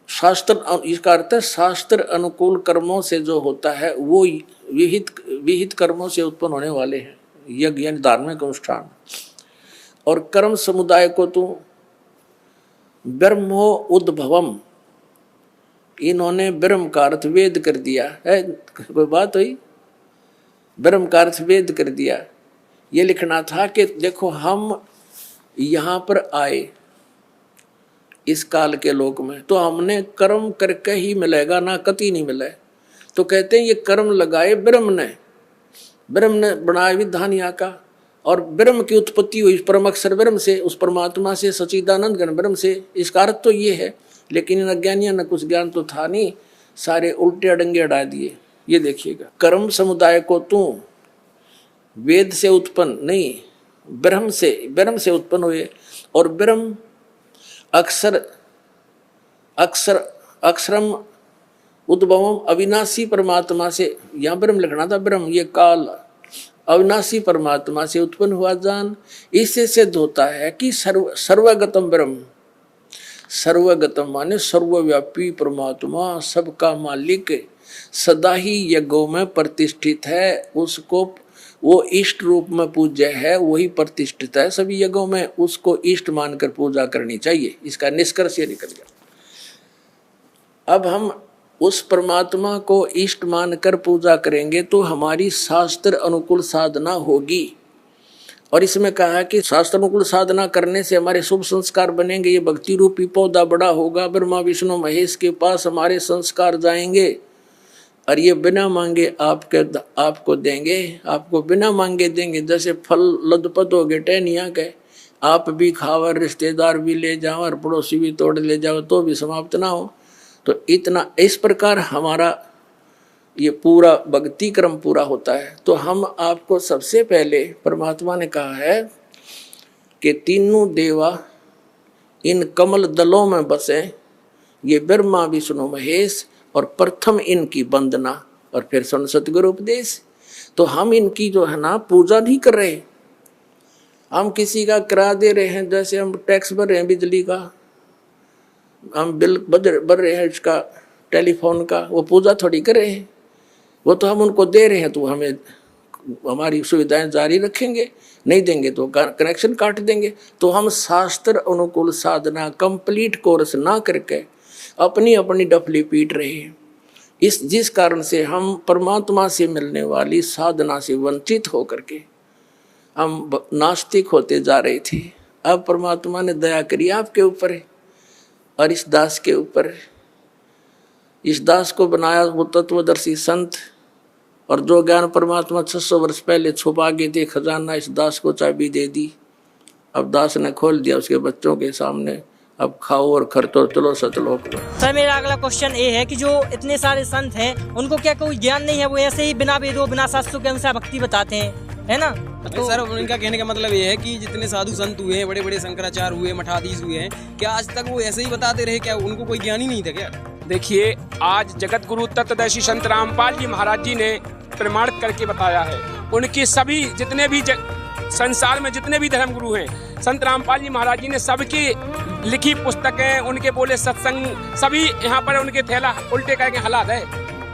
शास्त्र, इसका अर्थ है शास्त्र अनुकूल कर्मों से जो होता है वो विहित कर्मों से उत्पन्न होने वाले हैं, यज्ञ यानी धार्मिक अनुष्ठान। और कर्म समुदाय को तो ब्रह्मो उद्भवम, इन्होंने ब्रह्म का अर्थ वेद कर दिया है। कोई बात हुई, ब्रह्म का अर्थ वेद कर दिया। ये लिखना था कि देखो हम यहाँ पर आए इस काल के लोक में, तो हमने कर्म करके ही मिलेगा, ना कति नहीं मिले। तो कहते हैं ये कर्म लगाए ब्रह्म ने बनाया विधान यहाँ का, और ब्रह्म की उत्पत्ति हुई परम अक्षर ब्रह्म से, उस परमात्मा से, सच्चिदानंद घन ब्रह्म से। इसका अर्थ तो ये है, लेकिन इन अज्ञानियों ने कुछ ज्ञान तो था नहीं, सारे उल्टे अडंगे अड़ा दिए। ये देखिएगा, कर्म समुदाय को तू वेद से उत्पन्न नहीं, ब्रह्म से उत्पन्न हुए। और ब्रह्म अक्षरम उद्भवम अविनाशी परमात्मा से, यहाँ ब्रह्म लिखना था, ब्रह्म ये काल अविनाशी परमात्मा से उत्पन्न हुआ जान। इससे सिद्ध होता है कि सर्वगतम ब्रह्म, सर्वगतम माने सर्वव्यापी परमात्मा, सबका मालिक, सदा ही यज्ञों में प्रतिष्ठित है। उसको वो इष्ट रूप में पूज्य है, वही प्रतिष्ठित है सभी यज्ञों में, उसको इष्ट मानकर पूजा करनी चाहिए। इसका निष्कर्ष ये निकल गया। अब हम उस परमात्मा को इष्ट मानकर पूजा करेंगे तो हमारी शास्त्र अनुकूल साधना होगी। और इसमें कहा है कि शास्त्र अनुकूल साधना करने से हमारे शुभ संस्कार बनेंगे। ये भक्ति रूपी पौधा बड़ा होगा, ब्रह्मा विष्णु महेश के पास हमारे संस्कार जाएंगे, और ये बिना मांगे आपको देंगे, आपको बिना मांगे देंगे। जैसे फल लदपत हो गए टहनिया के, आप भी खाओ, रिश्तेदार भी ले जाओ, और पड़ोसी भी तोड़ ले जाओ तो भी समाप्त ना हो। तो इतना इस प्रकार हमारा ये पूरा भक्ति क्रम पूरा होता है। तो हम आपको सबसे पहले परमात्मा ने कहा है कि तीनों देवा इन कमल दलों में बसे, ये ब्रह्मा विष्णु महेश, और प्रथम इनकी वंदना और फिर सतगुरु उपदेश। तो हम इनकी जो है ना पूजा नहीं कर रहे, हम किसी का किराया दे रहे हैं, जैसे हम टैक्स भर रहे हैं बिजली का, हम बिल भर रहे हैं इसका टेलीफोन का, वो पूजा थोड़ी कर रहे हैं, वो तो हम उनको दे रहे हैं तो हमें हमारी सुविधाएं जारी रखेंगे, नहीं देंगे तो कनेक्शन काट देंगे। तो हम शास्त्र अनुकूल साधना कंप्लीट कोर्स ना करके अपनी अपनी डफली पीट रहे हैं। जिस कारण से हम परमात्मा से मिलने वाली साधना से वंचित होकर के हम नास्तिक होते जा रहे थे। अब परमात्मा ने दया करी आपके ऊपर है और इस दास के ऊपर है। इस दास को बनाया वो तत्वदर्शी संत, और जो ज्ञान परमात्मा 600 वर्ष पहले छुपा के थे खजाना, इस दास को चाबी दे दी। अब दास ने खोल दिया उसके बच्चों के सामने, अब खाओ और खर्चो, चलो सतलोक में। सर मेरा अगला क्वेश्चन ये है कि जो इतने सारे संत हैं उनको क्या कोई ज्ञान नहीं है? वो ऐसे ही बिना वेदों बिना शास्त्रों के अनुसार भक्ति बताते हैं, है ना? तो सर उनका कहने का मतलब ये है कि जितने साधु संत हुए हैं, बड़े बड़े शंकराचार्य हुए, मठाधीश हुए हैं, क्या आज तक वो ऐसे ही बताते रहे? क्या उनको कोई ज्ञान ही नहीं था क्या? देखिए, आज जगत गुरु तत्वदर्शी संत रामपाल जी महाराज जी ने प्रमाणित करके बताया है। उनके सभी जितने भी संसार में जितने भी धर्म गुरु हैं, संत रामपाल जी महाराज जी ने सबकी लिखी पुस्तकें, उनके बोले सत्संग, सभी यहाँ पर उनके थैला उल्टे करके हालात है।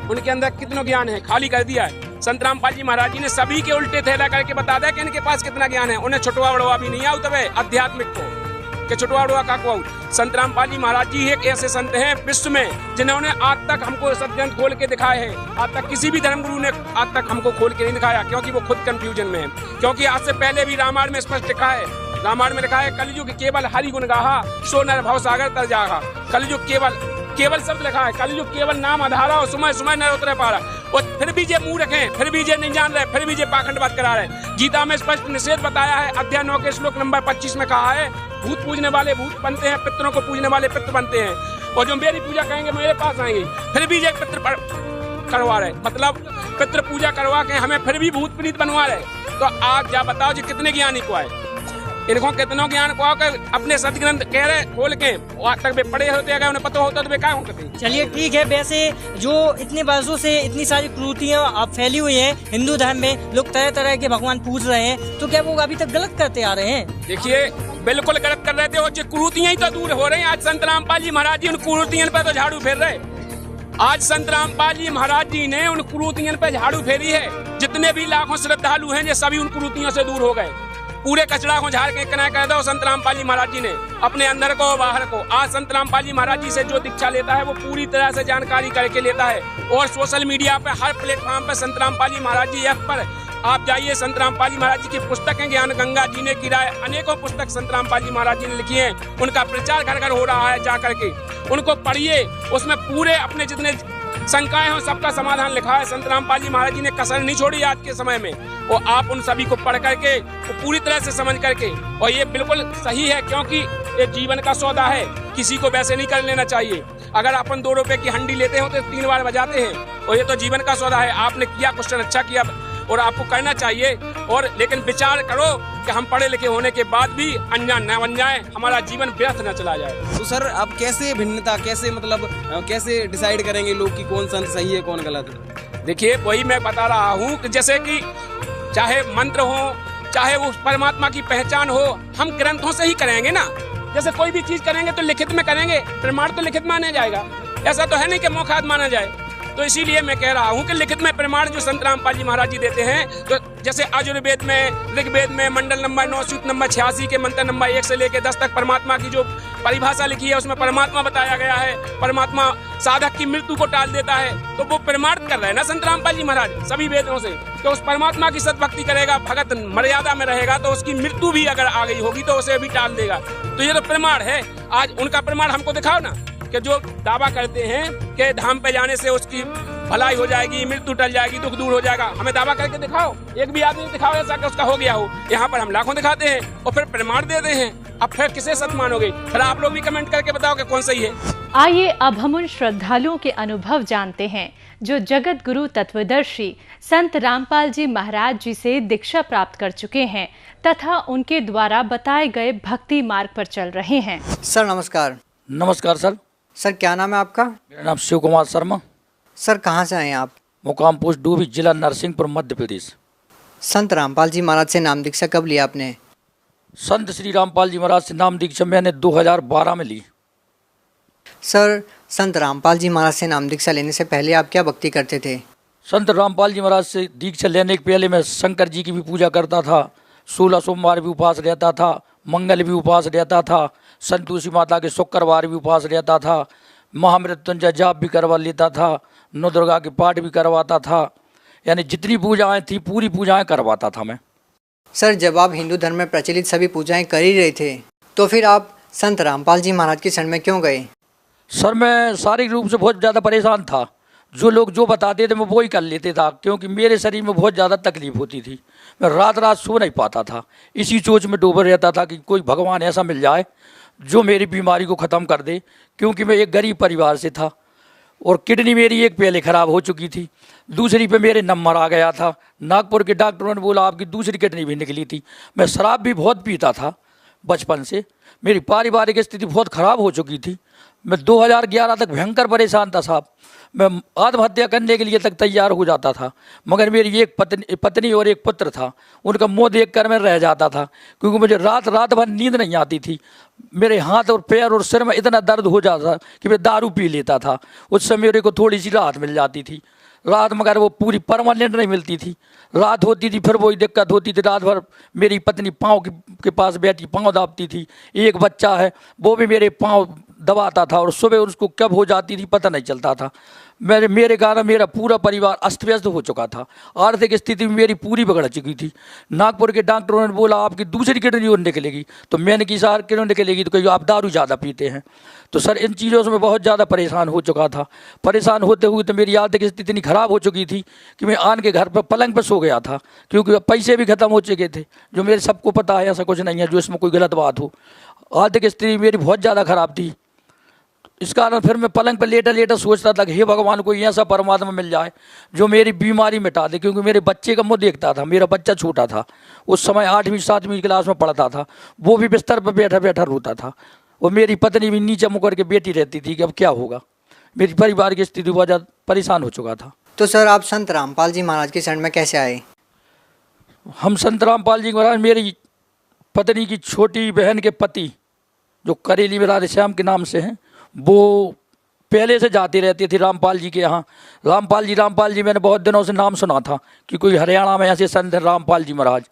उनके अंदर कितना ज्ञान है खाली कर दिया है। संत रामपाल जी महाराज जी ने सभी के उल्टे थैला करके बता दिया कि इनके पास कितना ज्ञान है। उन्हें छुटवा बड़वा भी नहीं आता है आध्यात्मिक को कि छुटवा बड़वा का को। संत रामपाल जी महाराज जी एक ऐसे संत हैं विश्व में जिन्होंने आज तक हमको सत्ग्रंथ खोल के दिखाए हैं। आज तक किसी भी धर्म गुरु ने आज तक हमको खोल के नहीं दिखाया, क्योंकि वो खुद कंफ्यूजन में है। क्योंकि आज से पहले भी रामायण में स्पष्ट लिखा है, रामायण में लिखा है कलयुग केवल हरि गुण गाहा, सो नर भव सागर तर जागा। कलयुग केवल शब्द लिखा है, कलयुग केवल नाम आधारा और सुमय सुमय नर उतरे पारा। और फिर भी जे मुंह रखे, फिर भी जे नहीं जान रहे, फिर भी जे पाखंडवाद करा रहे। गीता में स्पष्ट निषेध बताया है, अध्याय 9 के श्लोक नंबर 25 में कहा है, भूत पूजने वाले भूत बनते हैं, पितरों को पूजने वाले पितर बनते हैं, और जो मेरी पूजा करेंगे मेरे पास आएंगे। फिर भी जे पितर करवा रहे, मतलब पितर पूजा करवा के हमें फिर भी भूत प्रीत बनवा रहे। तो आप क्या बताओ जी कितने ज्ञानी को आए, इनको कितनों ज्ञान को आकर अपने सदग्रंथ कह रहे खोल के आज तक वे पढ़े होते, अगर उन्हें पता होता तो वे क्या होते। चलिए ठीक है। वैसे जो इतने वर्षों से इतनी सारी क्रूतियाँ अब फैली हुई हैं हिंदू धर्म में, लोग तरह तरह के भगवान पूज रहे हैं, तो क्या वो अभी तक गलत करते आ रहे हैं? देखिए, बिल्कुल गलत कर रहे थे, और जो क्रूतियाँ ही तो दूर हो रही हैं। आज संत रामपाल जी महाराज जी उन क्रूतियों पर तो झाड़ू फेर रहे। आज संत रामपाल जी महाराज जी ने उन क्रूतियों पर झाड़ू फेरी है। जितने भी लाखों श्रद्धालु हैं ये सभी उन क्रूतियों से दूर हो गए। पूरे कचड़ा को झाड़ के किनारे कर दो संत रामपाल जी महाराज जी ने, अपने अंदर को बाहर को। आज संत रामपाल जी महाराज जी से जो दीक्षा लेता है वो पूरी तरह से जानकारी करके लेता है। और सोशल मीडिया पे हर प्लेटफॉर्म पे संत रामपाल जी महाराज जी ऐप पर आप जाइए, संत रामपाल जी महाराज जी की पुस्तकें ज्ञान गंगा जी ने गिराए, अनेकों पुस्तक संत रामपाल जी महाराज जी ने लिखी हैं। उनका प्रचार घर घर हो रहा है, जा करके उनको पढ़िए। उसमें पूरे अपने जितने शंकाएं हो सबका समाधान लिखा है। संत रामपाल जी महाराज जी ने कसर नहीं छोड़ी आज के समय में। और आप उन सभी को पढ़ करके पूरी तरह से समझ करके, और ये बिल्कुल सही है क्योंकि ये जीवन का सौदा है, किसी को वैसे नहीं कर लेना चाहिए। अगर अपन 2 रुपए की हंडी लेते हो तो 3 बार बजाते हैं, और ये तो जीवन का सौदा है। आपने किया, क्वेश्चन अच्छा किया और आपको करना चाहिए। और लेकिन विचार करो कि हम पढ़े लिखे होने के बाद भी अनजान न बन जाए, हमारा जीवन व्यर्थ न चला जाए। तो सर अब कैसे भिन्नता, कैसे मतलब कैसे डिसाइड करेंगे लोग कि कौन संत सही है कौन गलत है? देखिए, वही मैं बता रहा हूँ कि जैसे कि चाहे मंत्र हो, चाहे वो परमात्मा की पहचान हो, हम ग्रंथों से ही करेंगे ना। जैसे कोई भी चीज करेंगे तो लिखित में करेंगे, प्रमाण तो लिखित माना जाएगा। ऐसा तो है नहीं कि मौखात माना जाए। तो इसीलिए मैं कह रहा हूँ कि लिखित में प्रमाण जो संत रामपाल जी महाराज जी देते हैं, तो जैसे आयुर्वेद में, ऋग्वेद में मंडल नंबर 9 सूत्र नंबर 86 के मंत्र नंबर 1 से लेकर 10 तक परमात्मा की जो परिभाषा लिखी है उसमें परमात्मा बताया गया है। परमात्मा साधक की मृत्यु को टाल देता है, तो वो प्रमाणित कर रहे हैं ना संत रामपाल जी महाराज सभी वेदों से। तो उस परमात्मा की सद्भक्ति करेगा, भगत मर्यादा में रहेगा, तो उसकी मृत्यु भी अगर आ गई होगी तो उसे भी टाल देगा। तो ये तो प्रमाण है। आज उनका प्रमाण हमको दिखाओ ना, कि जो दावा करते हैं कि धाम पे जाने से उसकी भलाई हो जाएगी, मृत्यु टल जाएगी, दुख दूर हो जाएगा। हमें दावा करके दिखाओ, एक भी आदमी दिखाओ ऐसा कि उसका हो गया हो। यहाँ पर हम लाखों दिखाते हैं और फिर प्रमाण देते हैं। अब फिर किसे सत्य मानोगे? फिर आप लोग भी कमेंट करके बताओ कि कौन सही है। आइए अब हम उन श्रद्धालुओं के अनुभव जानते हैं जो जगत गुरु तत्वदर्शी संत रामपाल जी महाराज जी से दीक्षा प्राप्त कर चुके हैं तथा उनके द्वारा बताए गए भक्ति मार्ग पर चल रहे हैं। सर नमस्कार। नमस्कार सर। सर क्या नाम है आपका? मेरा नाम शिव कुमार शर्मा। सर कहाँ से आए हैं आप? मुकाम पोस्ट डूबी, जिला नरसिंहपुर, मध्य प्रदेश। संत रामपाल जी महाराज से नाम दीक्षा कब लिया आपने? संत श्री रामपाल जी महाराज से नाम दीक्षा मैंने 2012 में ली। सर संत रामपाल जी महाराज से नाम दीक्षा लेने से पहले आप क्या भक्ति करते थे? संत रामपाल जी महाराज से दीक्षा लेने के पहले मैं शंकर जी की भी पूजा करता था, 16 सोमवार भी उपवास रहता था, मंगल भी उपवास रहता था, संतोषी माता के शुक्रवार भी उपवास रहता था, महामृत्युंजय जाप भी करवा लेता था, नौ दुर्गा के पाठ भी करवाता था, यानी जितनी पूजाएं थी पूरी पूजाएं करवाता था मैं। सर, जब आप हिंदू धर्म में प्रचलित सभी पूजाएं कर ही रहे थे तो फिर आप संत रामपाल जी महाराज की शरण में क्यों गए? सर, मैं शारीरिक रूप से बहुत ज़्यादा परेशान था। जो लोग जो बताते थे मैं वो ही कर लेते था, क्योंकि मेरे शरीर में बहुत ज़्यादा तकलीफ होती थी। मैं रात रात सो नहीं पाता था, इसी सोच में डूबा रहता था कि कोई भगवान ऐसा मिल जाए जो मेरी बीमारी को ख़त्म कर दे, क्योंकि मैं एक गरीब परिवार से था और किडनी मेरी एक पहले ख़राब हो चुकी थी, दूसरी पे मेरे नंबर आ गया था। नागपुर के डॉक्टरों ने बोला आपकी दूसरी किडनी भी निकली थी। मैं शराब भी बहुत पीता था बचपन से, मेरी पारिवारिक स्थिति बहुत ख़राब हो चुकी थी। मैं 2011 तक भयंकर परेशान था साहब। मैं आत्महत्या करने के लिए तक तैयार हो जाता था, मगर मेरी एक पत्नी और एक पुत्र था, उनका मुँह देखकर मैं रह जाता था, क्योंकि मुझे रात रात भर नींद नहीं आती थी। मेरे हाथ और पैर और सिर में इतना दर्द हो जाता कि मैं दारू पी लेता था। उससे मेरे को थोड़ी सी राहत मिल जाती थी रात, मगर वो पूरी परमानेंट नहीं मिलती थी। रात होती थी फिर वही दिक्कत होती थी। रात भर मेरी पत्नी पाँव के पास बैठी पाँव दाबती थी, एक बच्चा है वो भी मेरे पाँव दबाता था, और सुबह उसको कब हो जाती थी पता नहीं चलता था। मेरे कारण मेरा पूरा परिवार अस्त व्यस्त हो चुका था, आर्थिक स्थिति मेरी पूरी बिगड़ चुकी थी। नागपुर के डॉक्टरों ने बोला आपकी दूसरी किडनी और निकलेगी, तो मैंने की सर क्यों निकलेगी, तो कहीं आप दारू ज़्यादा पीते हैं। तो सर इन चीज़ों से मैं बहुत ज़्यादा परेशान हो चुका था। परेशान होते हुए तो मेरी आर्थिक स्थिति इतनी ख़राब हो चुकी थी कि मैं आन के घर पर पलंग पर सो गया था, क्योंकि पैसे भी ख़त्म हो चुके थे। जो मेरे सबको पता है, ऐसा कुछ नहीं है जो इसमें कोई गलत बात हो। आर्थिक स्थिति मेरी बहुत ज़्यादा ख़राब थी, इस कारण फिर मैं पलंग पर लेटा लेटा सोचता था कि हे भगवान कोई ऐसा परमात्मा मिल जाए जो मेरी बीमारी मिटा दे। क्योंकि मेरे बच्चे का मुँह देखता था, मेरा बच्चा छोटा था, उस समय 8वीं 7वीं क्लास में पढ़ता था, वो भी बिस्तर पर बैठा बैठा रोता था, और मेरी पत्नी भी नीचे मुँह करके बैठी रहती थी कि अब क्या होगा। मेरी परिवार की स्थिति बहुत ज़्यादा परेशान हो चुका था। तो सर, आप संत रामपाल जी महाराज की शरण में कैसे आए? हम संत रामपाल जी महाराज, मेरी पत्नी की छोटी बहन के पति जो करेली में राधे श्याम के नाम से हैं, वो पहले से जाती रहती थी रामपाल जी के यहाँ। रामपाल जी मैंने बहुत दिनों से नाम सुना था कि कोई हरियाणा में ऐसे संत रामपाल जी महाराज,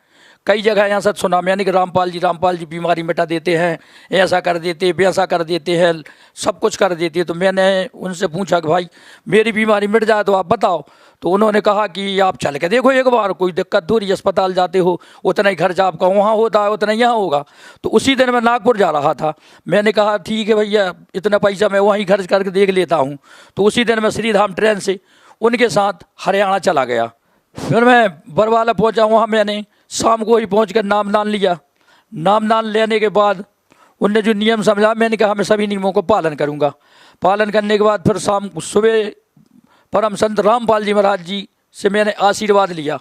कई जगह यहाँ से सुना मैंने कि रामपाल जी बीमारी मिटा देते हैं, ऐसा कर देते वैसा कर देते हैं, सब कुछ कर देते हैं। तो मैंने उनसे पूछा कि भाई मेरी बीमारी मिट जाए तो आप बताओ। तो उन्होंने कहा कि आप चल के देखो एक बार, कोई दिक्कत थोड़ी, अस्पताल जाते हो उतना ही खर्चा आपका वहाँ होता है उतना यहाँ होगा। तो उसी दिन मैं नागपुर जा रहा था, मैंने कहा ठीक है भैया इतना पैसा मैं वहीं खर्च करके देख लेता हूँ। तो उसी दिन मैं श्रीधाम ट्रेन से उनके साथ हरियाणा चला गया। फिर मैं बरवाला पहुँचा, वहाँ मैंने शाम को ही पहुँचकर नामदान लिया। नामदान लेने के बाद उनने जो नियम समझा, मैंने कहा मैं सभी नियमों को पालन करूँगा। पालन करने के बाद फिर शाम सुबह परम संत रामपाल जी महाराज जी से मैंने आशीर्वाद लिया।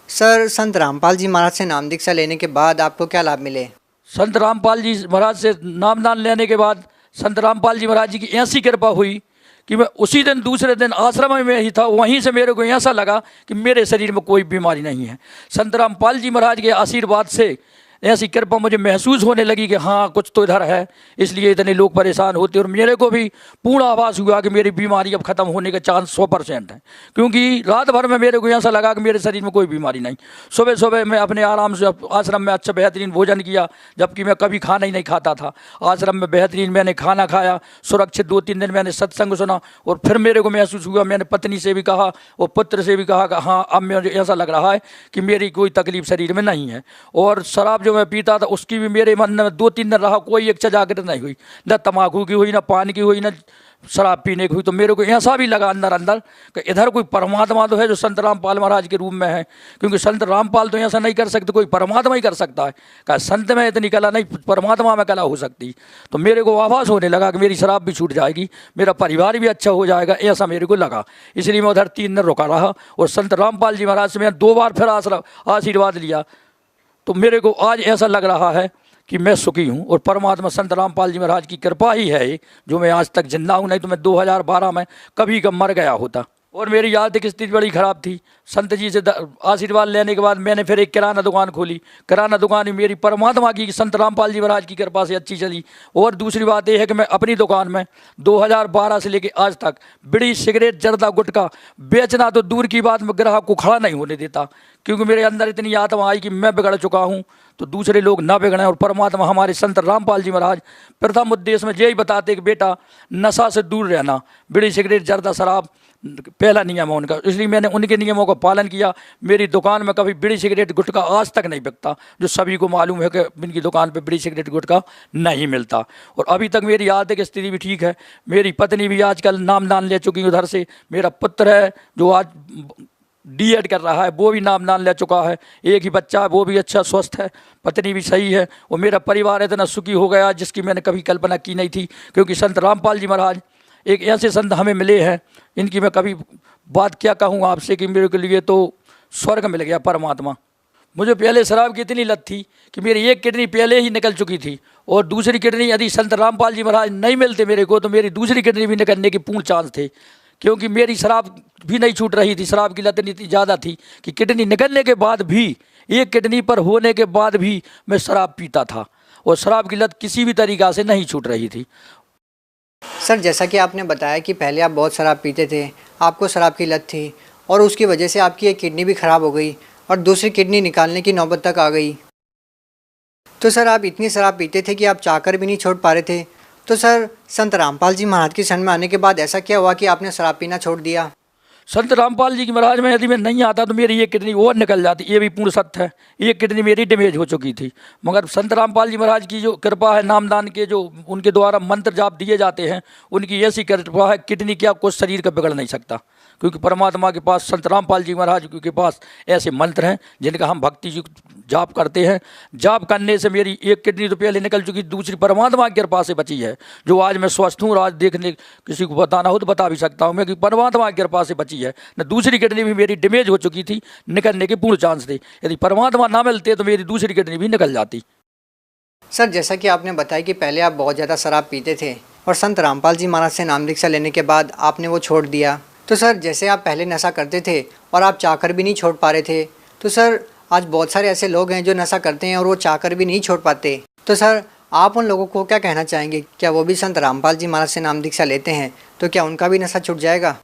सर, संत रामपाल जी महाराज से नाम दीक्षा लेने के बाद आपको क्या लाभ मिले? संत रामपाल जी महाराज से नामदान लेने के बाद संत रामपाल जी महाराज जी की ऐसी कृपा हुई कि मैं उसी दिन दूसरे दिन आश्रम में ही था। वहीं से मेरे को ऐसा लगा कि मेरे शरीर में कोई बीमारी नहीं है। संत रामपाल जी महाराज के आशीर्वाद से ऐसी कृपा मुझे महसूस होने लगी कि हाँ कुछ तो इधर है, इसलिए इतने लोग परेशान होते। और मेरे को भी पूर्ण आभास हुआ कि मेरी बीमारी अब ख़त्म होने का चांस 100% है, क्योंकि रात भर में मेरे को ऐसा लगा कि मेरे शरीर में कोई बीमारी नहीं। सुबह सुबह मैं अपने आराम से आश्रम में अच्छा बेहतरीन भोजन किया, जबकि मैं कभी खाना ही नहीं खाता था। आश्रम में बेहतरीन मैंने खाना खाया, सुरक्षित 2-3 दिन मैंने सत्संग सुना, और फिर मेरे को महसूस हुआ, मैंने पत्नी से भी कहा और पुत्र से भी कहा कि हाँ अब मुझे ऐसा लग रहा है कि मेरी कोई तकलीफ शरीर में नहीं है। और शराब जो मैं पीता था उसकी भी मेरे मन में 2-3 दिन रहा, कोई इच्छा जागृत नहीं हुई, न तम्बाकू की हुई, न पान की हुई, न शराब पीने की हुई। तो मेरे को ऐसा भी लगा अंदर अंदर कि इधर कोई परमात्मा तो है जो संत रामपाल महाराज के रूप में है, क्योंकि संत रामपाल तो ऐसा नहीं कर सकते, कोई परमात्मा ही कर सकता है। कहा संत में इतनी कला नहीं, परमात्मा में कला हो सकती। तो मेरे को आभास होने लगा कि मेरी शराब भी छूट जाएगी, मेरा परिवार भी अच्छा हो जाएगा, ऐसा मेरे को लगा। इसलिए मैं उधर 3 दिन रुका रहा और संत रामपाल जी महाराज से मैंने 2 बार फिर आशीर्वाद लिया। तो मेरे को आज ऐसा लग रहा है कि मैं सुखी हूँ, और परमात्मा संत रामपाल जी महाराज की कृपा ही है जो मैं आज तक जिंदा हूँ, नहीं तो मैं 2012 में कभी कब मर गया होता। और मेरी आर्थिक स्थिति बड़ी ख़राब थी। संत जी से आशीर्वाद लेने के बाद मैंने फिर एक किराना दुकान खोली। किराना दुकान मेरी परमात्मा की संत रामपाल जी महाराज की कृपा से अच्छी चली। और दूसरी बात यह है कि मैं अपनी दुकान में 2012 से लेकर आज तक बीड़ी, सिगरेट, जर्दा, गुटखा बेचना तो दूर की बात, में ग्राहक को खड़ा नहीं होने देता, क्योंकि मेरे अंदर इतनी आत्मा आई कि मैं बिगड़ चुका हूँ तो दूसरे लोग ना बिगड़ें। और परमात्मा हमारे संत रामपाल जी महाराज प्रथम उद्देश्य में यही बताते कि बेटा नशा से दूर रहना, बीड़ी, सिगरेट, जर्दा, शराब पहला नियम है उनका। इसलिए मैंने उनके नियमों का पालन किया। मेरी दुकान में कभी बीड़ी, सिगरेट, गुटखा आज तक नहीं बिकता, जो सभी को मालूम है कि इनकी दुकान पे बीड़ी, सिगरेट, गुटखा नहीं मिलता। और अभी तक मेरी आर्थिक स्थिति भी ठीक है। मेरी पत्नी भी आजकल नामदान ले चुकी है उधर से। मेरा पुत्र है जो आज D.Ed कर रहा है, वो भी नामदान ले चुका है। एक ही बच्चा है, वो भी अच्छा स्वस्थ है, पत्नी भी सही है। और मेरा परिवार इतना सुखी हो गया जिसकी मैंने कभी कल्पना की नहीं थी, क्योंकि संत रामपाल जी महाराज एक ऐसे संत हमें मिले हैं, इनकी मैं कभी बात क्या कहूँ आपसे कि मेरे के लिए तो स्वर्ग मिल गया परमात्मा। मुझे पहले शराब की इतनी लत थी कि मेरी एक किडनी पहले ही निकल चुकी थी, और दूसरी किडनी यदि संत रामपाल जी महाराज नहीं मिलते मेरे को तो मेरी दूसरी किडनी भी निकलने के पूर्ण चांस थे, क्योंकि मेरी शराब भी नहीं छूट रही थी। शराब की लत इतनी ज़्यादा थी कि किडनी निकलने के बाद भी, एक किडनी पर होने के बाद भी मैं शराब पीता था, और शराब की लत किसी भी तरीक़ा से नहीं छूट रही थी। सर, जैसा कि आपने बताया कि पहले आप बहुत शराब पीते थे, आपको शराब की लत थी, और उसकी वजह से आपकी एक किडनी भी ख़राब हो गई और दूसरी किडनी निकालने की नौबत तक आ गई। तो सर, आप इतनी शराब पीते थे कि आप चाहकर भी नहीं छोड़ पा रहे थे। तो सर, संत रामपाल जी महाराज की शरण में आने के बाद ऐसा क्या हुआ कि आपने शराब पीना छोड़ दिया? संत रामपाल जी की महाराज में यदि मैं नहीं आता तो मेरी एक किडनी और निकल जाती, ये भी पूर्ण सत्य है। एक किडनी मेरी डैमेज हो चुकी थी, मगर संत रामपाल जी महाराज की जो कृपा है, नामदान के जो उनके द्वारा मंत्र जाप दिए जाते हैं, उनकी ऐसी कृपा है, किडनी क्या कुछ शरीर का बिगड़ नहीं सकता, क्योंकि परमात्मा के पास, संत रामपाल जी महाराज के पास ऐसे मंत्र हैं जिनका हम भक्ति जी जाप करते हैं। जाप करने से मेरी एक किडनी तो पहले निकल चुकी, दूसरी परमात्मा की कृपा से बची है, जो आज मैं स्वस्थ हूँ। आज देखने किसी को बताना हो तो बता भी सकता हूँ मैं कि परमात्मा की कृपा से बची है। न दूसरी किडनी भी मेरी डैमेज हो चुकी थी, निकलने के पूर्ण चांस थे। यदि परमात्मा ना मिलते तो मेरी दूसरी किडनी भी निकल जाती। सर, जैसा कि आपने बताया कि पहले आप बहुत ज़्यादा शराब पीते थे और संत रामपाल जी महाराज से नाम दीक्षा लेने के बाद आपने वो छोड़ दिया। तो सर, जैसे आप पहले नशा करते थे और आप चाहकर भी नहीं छोड़ पा रहे थे, तो सर आज बहुत सारे ऐसे लोग हैं जो नशा करते हैं और वो चाहकर भी नहीं छोड़ पाते। तो सर, आप उन लोगों को क्या कहना चाहेंगे? क्या वो भी संत रामपाल जी महाराज से नाम दीक्षा लेते हैं तो क्या उनका भी नशा छूट जाएगा?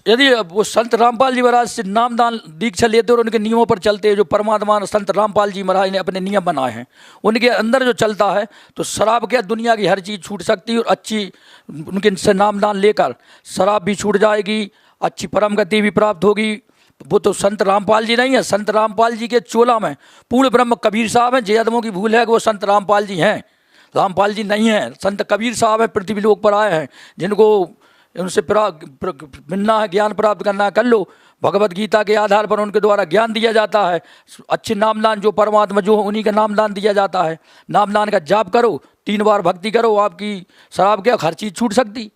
यदि वो संत रामपाल जी महाराज से नामदान दीक्षा लेते और उनके नियमों पर चलते हैं, जो परमात्मा संत रामपाल जी महाराज ने अपने नियम बनाए हैं, उनके अंदर जो चलता है, तो शराब क्या दुनिया की हर चीज़ छूट सकती है। और अच्छी उनके से नामदान लेकर शराब भी छूट जाएगी, अच्छी परम गति भी प्राप्त होगी। वो तो संत रामपाल जी नहीं है, संत रामपाल जी के चोला में पूर्ण ब्रह्म कबीर साहब हैं। जयदमों की भूल है कि वो संत रामपाल जी हैं, रामपाल जी नहीं हैं। संत कबीर साहब हैं, पृथ्वी लोक पर आए हैं, जिनको उनसे मिलना है, ज्ञान प्राप्त करना है, कर लो। भगवत गीता के आधार पर उनके द्वारा ज्ञान दिया जाता है। अच्छे नामदान जो परमात्मा जो उन्हीं का नामदान दिया जाता है। नामदान का जाप करो, 3 बार भक्ति करो, आपकी शराब क्या हर चीज़ छूट सकती।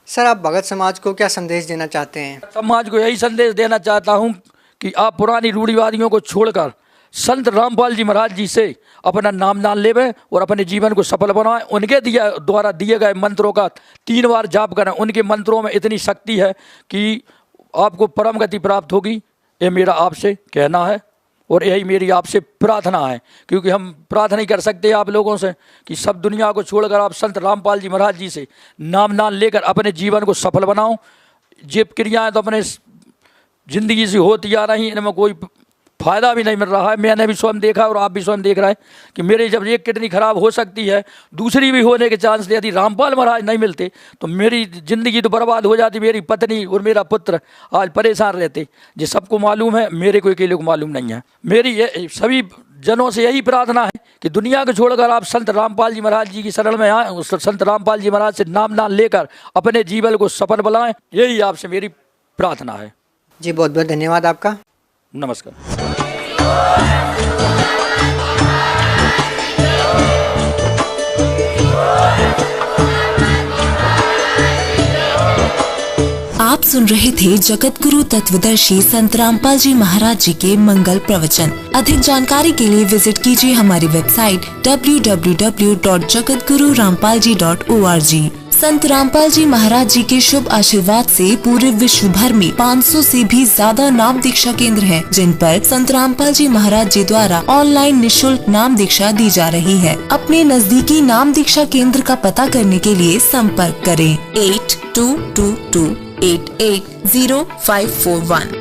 सर, आप भगत समाज को क्या संदेश देना चाहते हैं? समाज को यही संदेश देना चाहता हूँ कि आप पुरानी रूढ़िवादियों को छोड़कर संत रामपाल जी महाराज जी से अपना नामदान लेवें और अपने जीवन को सफल बनाएं। उनके द्वारा दिए गए मंत्रों का 3 बार जाप करें। उनके मंत्रों में इतनी शक्ति है कि आपको परम गति प्राप्त होगी। ये मेरा आपसे कहना है और यही मेरी आपसे प्रार्थना है, क्योंकि हम प्रार्थना नहीं कर सकते आप लोगों से कि सब दुनिया को छोड़कर आप संत रामपाल जी महाराज जी से नामदान लेकर अपने जीवन को सफल बनाओ। ये क्रियाएँ तो अपने ज़िंदगी से होती आ रही, इनमें कोई फ़ायदा भी नहीं मिल रहा है। मैंने भी स्वयं देखा और आप भी स्वयं देख रहे हैं कि मेरी जब एक किडनी खराब हो सकती है, दूसरी भी होने के चांस थे। यदि रामपाल महाराज नहीं मिलते तो मेरी ज़िंदगी तो बर्बाद हो जाती। मेरी पत्नी और मेरा पुत्र आज परेशान रहते। ये सबको मालूम है, मेरे को अकेले को मालूम नहीं है। मेरी ये सभी जनों से यही प्रार्थना है कि दुनिया को छोड़कर आप संत रामपाल जी महाराज जी की शरण में आएँ, उस संत रामपाल जी महाराज से नामदान लेकर अपने जीवन को सफल बनाएं। यही आपसे मेरी प्रार्थना है। जी, बहुत बहुत धन्यवाद आपका। नमस्कार। आप सुन रहे थे जगत गुरु तत्वदर्शी संत रामपाल जी महाराज जी के मंगल प्रवचन। अधिक जानकारी के लिए विजिट कीजिए हमारी वेबसाइट www.jagatgururampalji.org। संत रामपाल जी महाराज जी के शुभ आशीर्वाद से पूरे विश्व भर में 500 से भी ज्यादा नाम दीक्षा केंद्र हैं, जिन पर संत रामपाल जी महाराज जी द्वारा ऑनलाइन निशुल्क नाम दीक्षा दी जा रही है। अपने नजदीकी नाम दीक्षा केंद्र का पता करने के लिए संपर्क करें 8222880541।